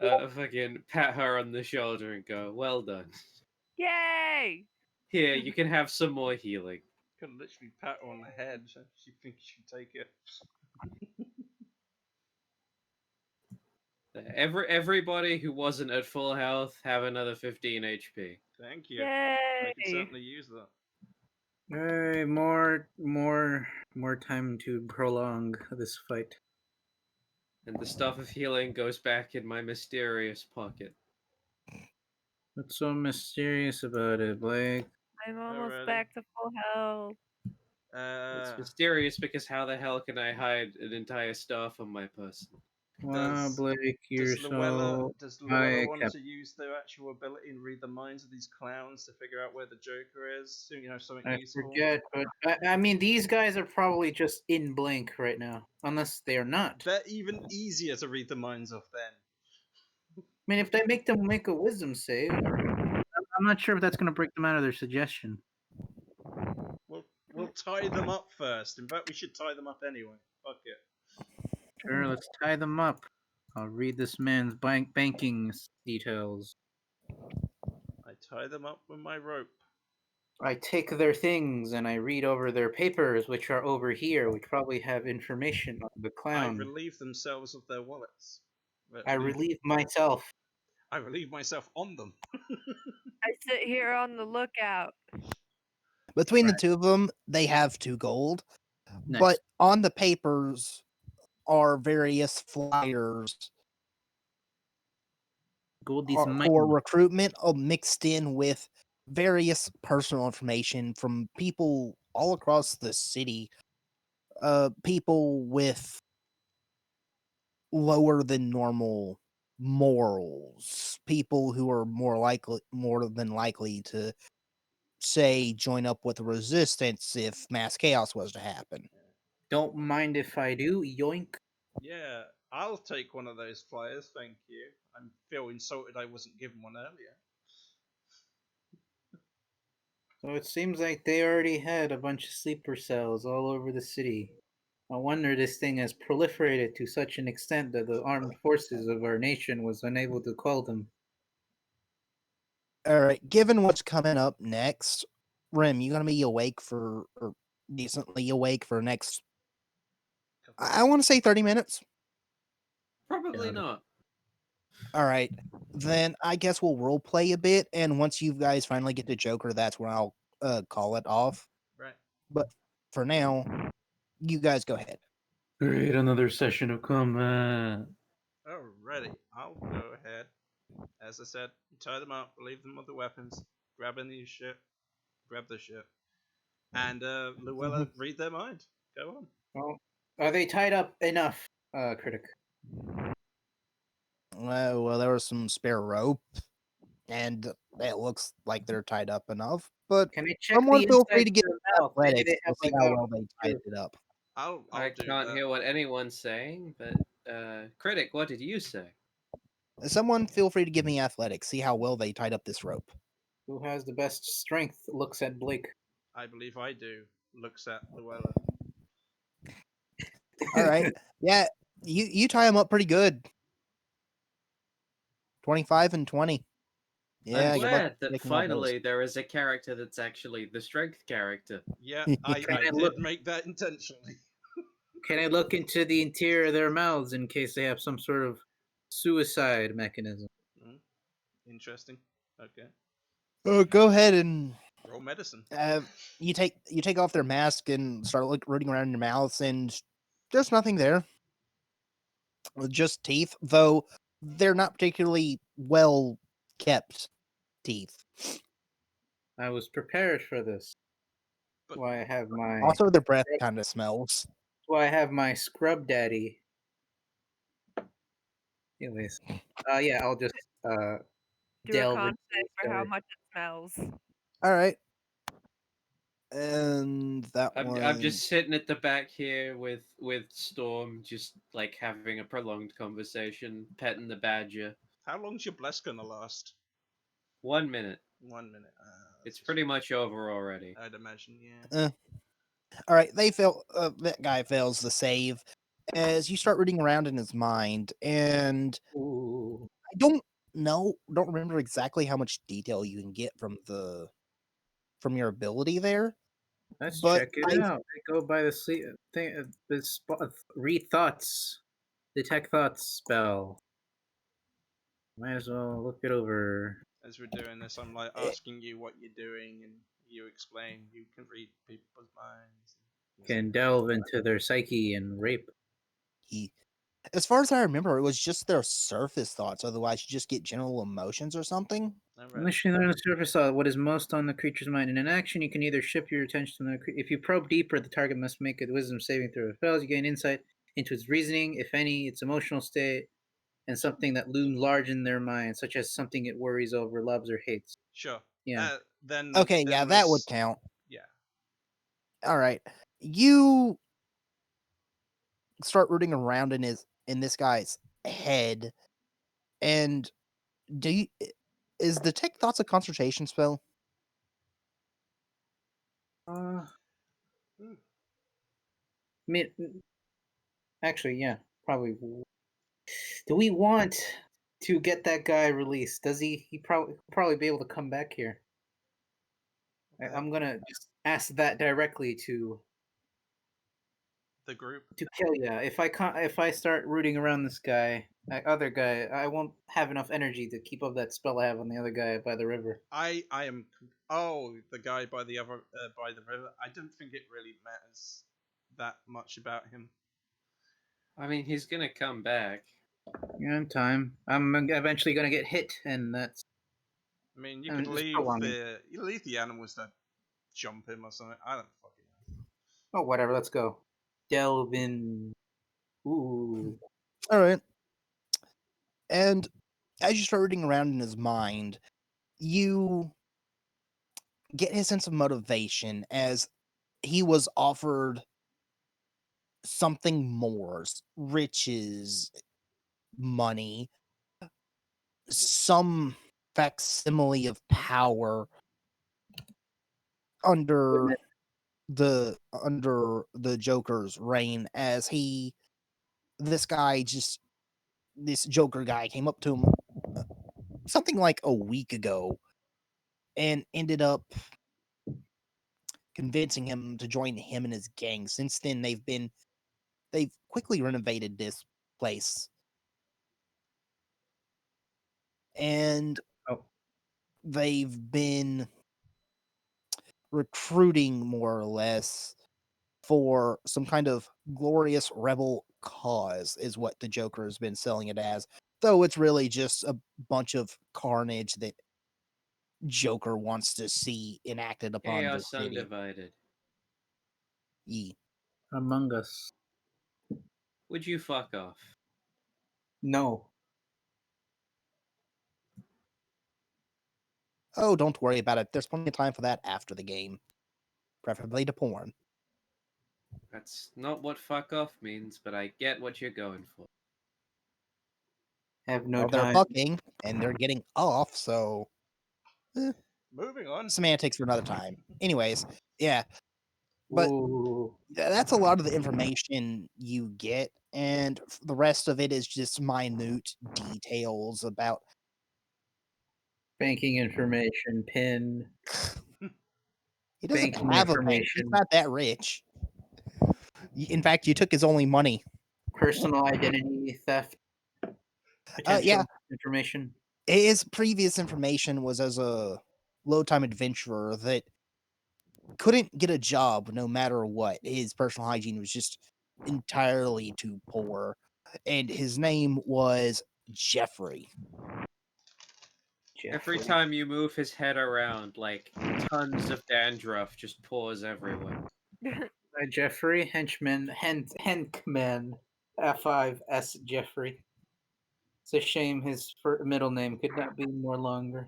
fucking pat her on the shoulder and go, "Well done. Yay! Here, you can have some more healing." Could literally pat her on the head. She thinks she should take it. Everybody who wasn't at full health have another 15 HP. Thank you. I can Yay! certainly use that. Hey, more time to prolong this fight. And the stuff of healing goes back in my mysterious pocket. What's so mysterious about it, Blake? I'm almost Alrighty. back to full health. It's mysterious because how the hell can I hide an entire staff on my person? Wow, Does- Blake, you're Does Luella, so does Luella high want cap- to use their actual ability and read the minds of these clowns to figure out where the Joker is? You know, something I useful. forget, but I mean, these guys are probably just in blank right now, unless they are not. They're even easier to read the minds of then. I mean, if they make them make a wisdom save, I'm not sure if that's going to break them out of their suggestion. We'll tie them up first. In fact, we should tie them up anyway. Fuck it. Sure, let's tie them up. I'll read this man's banking details. I tie them up with my rope. I take their things and I read over their papers, which are over here, which probably have information on the I clown. relieve themselves of their wallets. I relieve myself. I relieve myself on them. I sit here on the lookout. Between the two of them, they have 2 gold. Nice. But on the papers are various flyers Goldie's for mine. recruitment mixed in with various personal information from people all across the city. People with lower than normal morals, people who are more than likely to say join up with the resistance if mass chaos was to happen. Don't mind if I do. Yoink. Yeah, I'll take one of those flyers, thank you. I feel insulted I wasn't given one earlier. So it seems like they already had a bunch of sleeper cells all over the city. I wonder this thing has proliferated to such an extent that the armed forces of our nation was unable to quell them. All right, given what's coming up next, Rim, you gonna be awake or decently awake for next? I want to say 30 minutes. Probably Got it. not. All right, then I guess we'll role play a bit, and once you guys finally get to Joker, that's when I'll call it off. Right. But for now, you guys go ahead. Great, another session of combat. Alrighty, I'll go ahead. As I said, tie them up, leave them with the weapons, grab any shit, grab the shit. And Luella, read their mind. Go on. Well, are they tied up enough, Critic? Well, there was some spare rope, and it looks like they're tied up enough. But Can I check someone the feel free inside to get of their mouth? Maybe athletics they to have see like how a- well they tied it up. I'll I do can't that. hear what anyone's saying, but Critic, what did you say? Someone feel free to give me athletics. See how well they tied up this rope. Who has the best strength looks at Blake. I believe I do. Looks at Luella. All right, yeah, you tie them up pretty good. 25 and 20. Yeah, I'm good luck glad that picking all those. finally there is a character that's actually the strength character. Yeah, I Can I did look? make that intentionally. Can I look into the interior of their mouths in case they have some sort of suicide mechanism? Interesting. Okay. Go ahead and Roll medicine. you take off their mask and start rooting around in your mouths, and there's nothing there. with just teeth, though they're not particularly well kept teeth. I was prepared for this. But Why I have my Also, their breath kind of smells. why I have my scrub daddy. Anyways, yeah, I'll just Do a delve con into save this for how better. much it smells. All right, and that I'm one. just sitting at the back here with Storm, just like having a prolonged conversation, petting the badger. how long's your bless gonna last? 1 minute. 1 minute. It's pretty much over already. I'd imagine, yeah. All right, they fail. That guy fails the save as you start rooting around in his mind, and Ooh. I don't remember exactly how much detail you can get from your ability there. Let's But check it out. They go by the sleep thing. Read thoughts, detect thoughts spell. Might as well look it over. As we're doing this, I'm like Eh. asking you what you're doing, and you explain. You can read people's minds. Can delve into their psyche and rape. As far as I remember, it was just their surface thoughts. Otherwise, you just get general emotions or something. Alright. Unless you learn the surface thought, what is most on the creature's mind. In an action, you can either shift your attention to the. If you probe deeper, the target must make a wisdom saving throw. If it fails, you gain insight into its reasoning, if any, its emotional state, and something that looms large in their mind, such as something it worries over, loves, or hates. Sure. Yeah. Then. Okay, then yeah, that would let's- count. Yeah. All right, you start rooting around in this guy's head, and is detect thoughts a concentration spell? Hmm. Actually, yeah, probably. Do we want to get that guy released? Does he? He probably be able to come back here. I'm gonna just ask that directly to The group. Killia. If I start rooting around this guy, other guy, I won't have enough energy to keep up that spell I have on the other guy by the river. I am. Oh, the guy by the other by the river. I don't think it really matters that much about him. I mean, he's gonna come back. Yeah, in time. I'm eventually gonna get hit, and that's. I mean, you I could mean, just leave prolonging. the animals to jump him or something. I don't fucking know. Oh, whatever. Let's go. Delve in. Ooh. All right, and as you start rooting around in his mind, you get his sense of motivation as he was offered something more, riches, money, some facsimile of power under the Joker's reign, as this Joker guy came up to him something like a week ago and ended up convincing him to join him and his gang. Since then, they've quickly renovated this place, and Oh. they've been recruiting more or less for some kind of glorious rebel cause, is what the Joker has been selling it as. Though it's really just a bunch of carnage that Joker wants to see enacted upon the Chaos city. Undivided. Ye. Among Us. Would you fuck off? No. Oh, don't worry about it. There's plenty of time for that after the game. Preferably to porn. That's not what fuck off means, but I get what you're going for. Have no Well, they're time. fucking and they're getting off, so Moving on. semantics for another time. Anyways, yeah, but Ooh. that's a lot of the information you get, and the rest of it is just minute details about Banking information, PIN. he doesn't Banking have a bank. He's information. not that rich. In fact, you took his only money. Personal identity theft. Potential Yeah. information. His previous information was as a low-time adventurer that couldn't get a job no matter what. His personal hygiene was just entirely too poor. and his name was Jeffrey. Every Jeffrey. time you move his head around, like tons of dandruff just pours everywhere. Jeffrey, henchman, Henkman, F5S Jeffrey. It's a shame his middle name could not be more longer.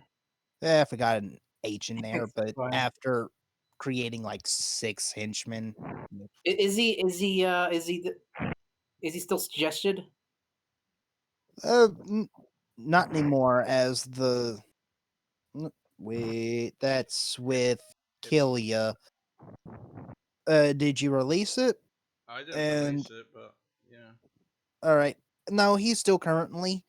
I forgot an H in there, It's but fine. after creating like 6 henchmen, Is he still suggested? not anymore. As the wait, that's with Killia. Did you release it? I didn't And release it, but yeah. all right, no, he's still currently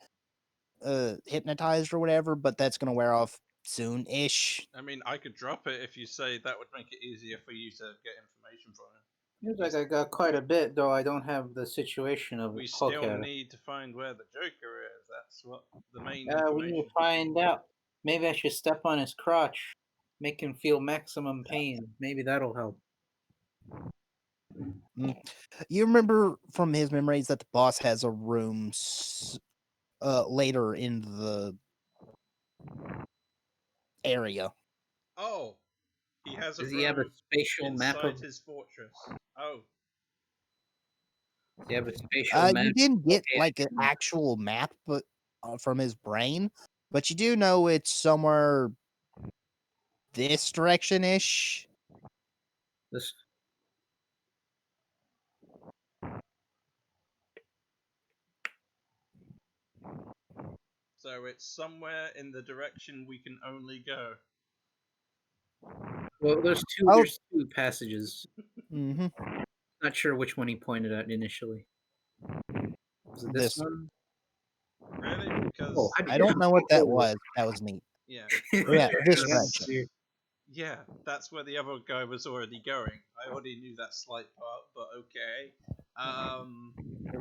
hypnotized or whatever, but that's gonna wear off soon-ish. I mean, I could drop it if you say that would make it easier for you to get information from him. Seems like I got quite a bit, though I don't have the situation of We still Poker. need to find where the Joker is. That's what the main We need information. to find out. Maybe I should step on his crotch, make him feel maximum pain. Maybe that'll help. You remember from his memories that the boss has a room later in the area. Oh, he has a Does he have a room spatial map inside of? his fortress. Oh, Does he have a spatial map? You didn't get Okay. like an actual map, but from his brain, but you do know it's somewhere this direction ish. This so it's somewhere in the direction we can only go. well, there's Oh. two passages. Mm-hmm. Not sure which one he pointed at initially. Was it This- this one? Really? Because Oh, how do I you- don't know what that Oh. was. That was neat. yeah, Yeah, this Yes. direction. yeah, that's where the other guy was already going. I already knew that slight part, but okay.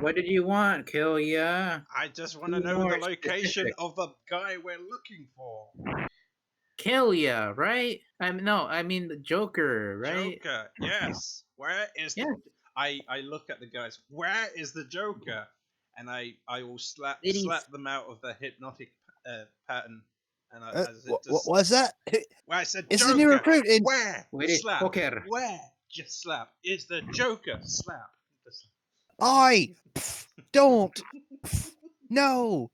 What did you want, Killia? I just want to Be know the more location specific. of the guy we're looking for. Killia, right? I mean the Joker, right? Joker, yes. Where is Yeah. the? I look at the guys. Where is the Joker? And I will slap It is- them out of the hypnotic pattern. And I, as it What just, was that? where I said It's Joker. the new recruit. And Where? Where is Slap. Joker? Where? Just slap. Is the Joker slap? Just- I don't. No.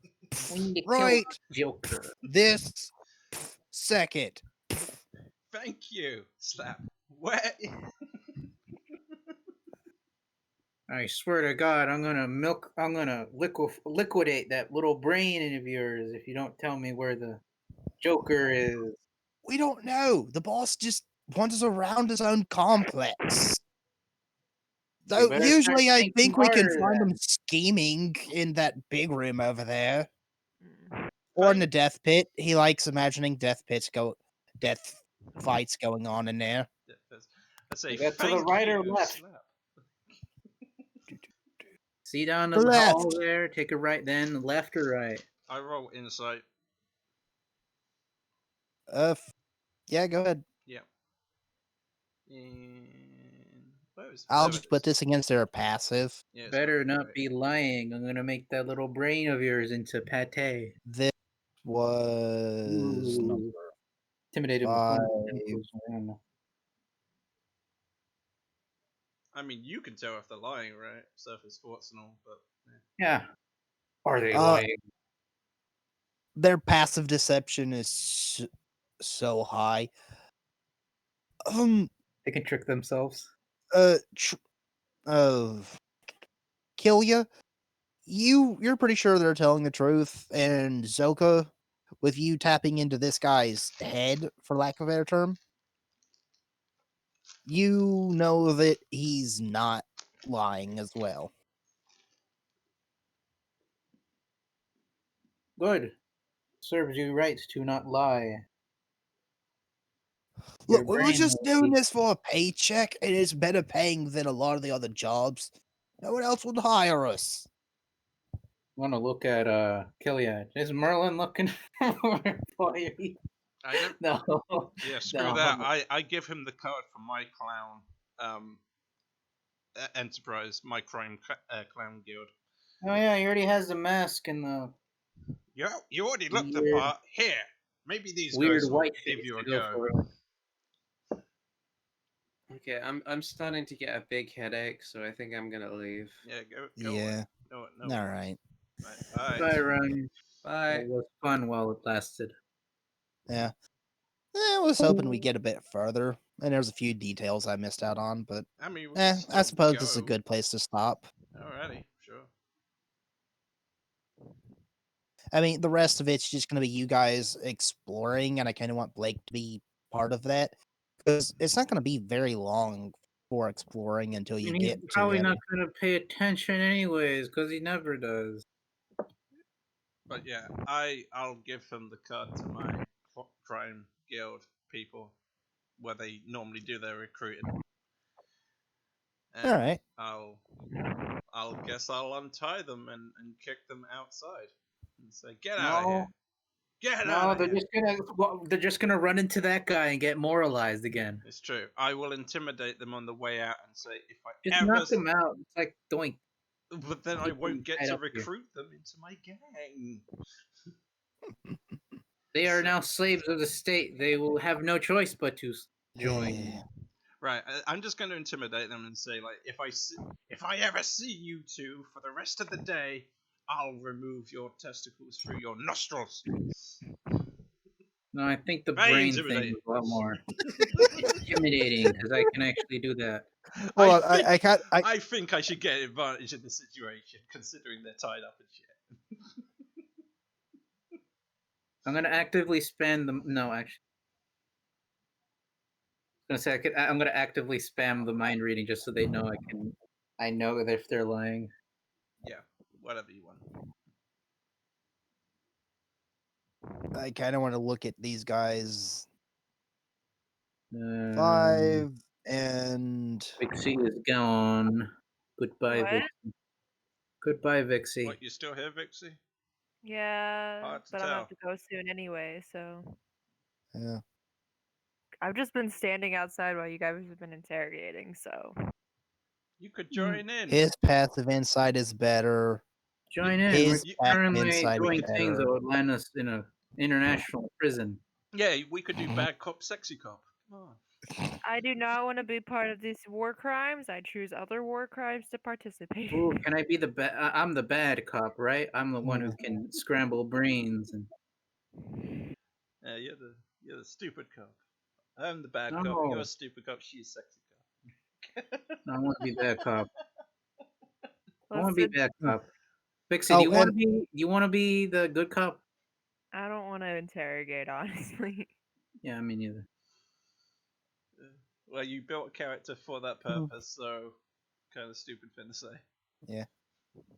We need to kill Right Joker. this second. Thank you. Slap. Where? I swear to God, I'm gonna liquidate that little brain of yours if you don't tell me where the Joker is. We don't know. The boss just wanders around his own complex. Though better start usually I thinking think we can harder find then. him scheming in that big room over there. Mm. Or in the death pit. He likes imagining death fights going on in there. I say You got to the thank right or you, left? slap. See down the Left. hall there, take a right then, left or right. I roll insight. Yeah, go ahead. Yeah. And where is? I'll there just it put is. this against their passive. Yeah, it's Better right, not right. be lying. I'm gonna make that little brain of yours into pate. This was number Intimidated. five. I don't know. I mean, you can tell if they're lying, right? Surface sports and all, but Yeah. Are they Uh, lying? Their passive deception is so high. They can trick themselves. Killia, you're pretty sure they're telling the truth, and Zoka, with you tapping into this guy's head, for lack of a better term, you know that he's not lying as well. Good. Serves you right to not lie. Look, Your we were brain just will doing be- this for a paycheck, and it's better paying than a lot of the other jobs. No one else would hire us. Want to look at Killian. Is Merlin looking for employee? I don't. No. Yeah, screw No. that. I give him the card for my clown enterprise, my crime clown guild. Oh yeah, he already has the mask and the You already looked the Weird- part. Here, maybe these weird guys will white give face you a to go go. for it. Okay, I'm starting to get a big headache, so I think I'm gonna leave. Yeah, go. Yeah. No. All right. Right, bye. Bye, Ryan. Bye. It was fun while it lasted. Yeah. I was hoping we get a bit further, and there's a few details I missed out on, but I mean, we can I still suppose go. this is a good place to stop. Alrighty, sure. I mean, the rest of it's just going to be you guys exploring, and I kind of want Blake to be part of that because it's not going to be very long for exploring until you And he's get to probably it. not gonna pay attention anyways, because he never does. But yeah, I'll give them the card to my crime guild people, where they normally do their recruiting. And All right. I'll guess I'll untie them and kick them outside and say, "Get out of here! Get out No, of here!" they're just gonna run into that guy and get moralized again. It's true. I will intimidate them on the way out and say, "If I Just ever," knock them out. It's like doink. but then I keep them won't get tied to up here. recruit them into my gang. They are now slaves of the state. They will have no choice but to join. Right, I'm just going to intimidate them and say, like, if I ever see you two for the rest of the day, I'll remove your testicles through your nostrils. No, I think the Very brain thing intimidating. is a lot more intimidating because I can actually do that. Well, think- I can't. I think I should get advantage of the situation, considering they're tied up and shit. I'm gonna actively spam them. No, actually, I'm gonna say I'm gonna actively spam the mind reading just so they know I can. I know if they're lying. Yeah, whatever you want. I kind of want to look at these guys. Um, 5 and Vixie is gone. Goodbye, What? Vixie. Goodbye, Vixie. What, you still here, Vixie? Yeah, Hard to but I'm gonna have tell. to go soon anyway, so yeah. I've just been standing outside while you guys have been interrogating, so You could join in. His passive insight is better. Join in. His We're passive currently insight doing is things that better. would land us in a international prison. Yeah, we could do bad cop, sexy cop. Come on. I do not want to be part of these war crimes. I choose other war crimes to participate Ooh, in. can I be the bad? I'm the bad cop, right? I'm the one who Mm. can scramble brains and. Yeah, you're the stupid cop. I'm the bad cop. No. You're a stupid cop. She's sexy cop. I want to be bad cop. I want to be Listen, bad cop. Pixie, Oh, do you want to and- be? Do you want to be the good cop? I don't want to interrogate, honestly. Yeah, me neither. Well, you built a character for that Hmm. purpose, so kind of stupid thing to say.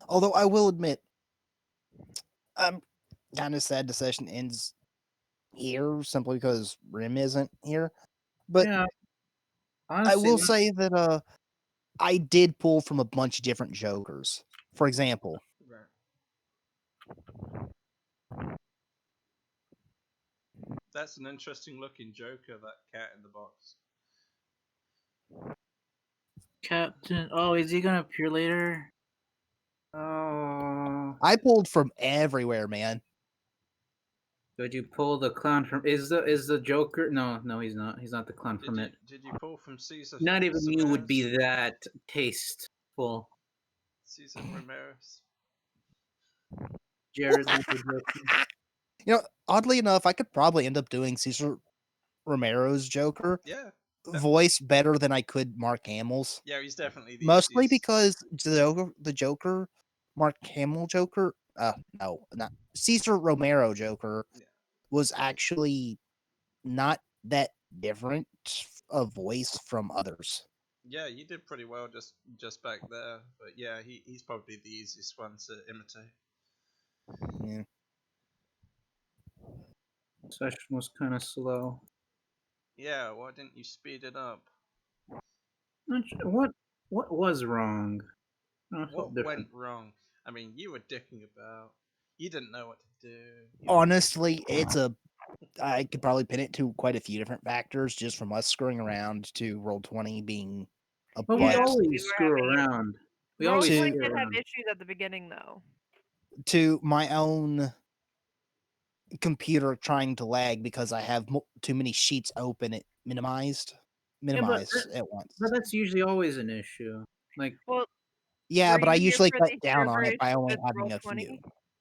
Although I will admit, I'm kind of sad the session ends here simply because Rim isn't here. But yeah, I honestly, will say that I did pull from a bunch of different Jokers. For example, Right. That's an interesting looking Joker, that cat in the box. Captain. Oh, is he gonna appear later? Oh, I pulled from everywhere, man. did you pull the clown from? Is the Joker? No, he's not. He's not the clown from it. Did you pull from Caesar? Not even you would be Ramirez? that tasteful. Caesar Ramirez. Jared would be Joker. You know, oddly enough, I could probably end up doing Cesar Romero's Joker Yeah, voice better than I could Mark Hamill's. yeah, he's definitely the Mostly easiest. because the Joker, Mark Hamill Joker, no, not Cesar Romero Joker, Yeah. was actually not that different a voice from others. Yeah, you did pretty well just back there, but yeah, he's probably the easiest one to imitate. Yeah. Session was kind of slow. Yeah, why didn't you speed it up? What was wrong? Oh, it felt What different. went wrong? I mean, you were dicking about. You didn't know what to do. You- Honestly, I could probably pin it to quite a few different factors, just from us screwing around to Roll20 being a Well, bunch. we Yeah, always we were screw having- around. We always To- Roll20 see did have around. issues at the beginning, though. to my own computer trying to lag because I have too many sheets open. It minimized at once. But that's usually always an issue. Like, Well, Yeah, were but I you here usually for cut the down on server it by issue only with having a Roll20? few.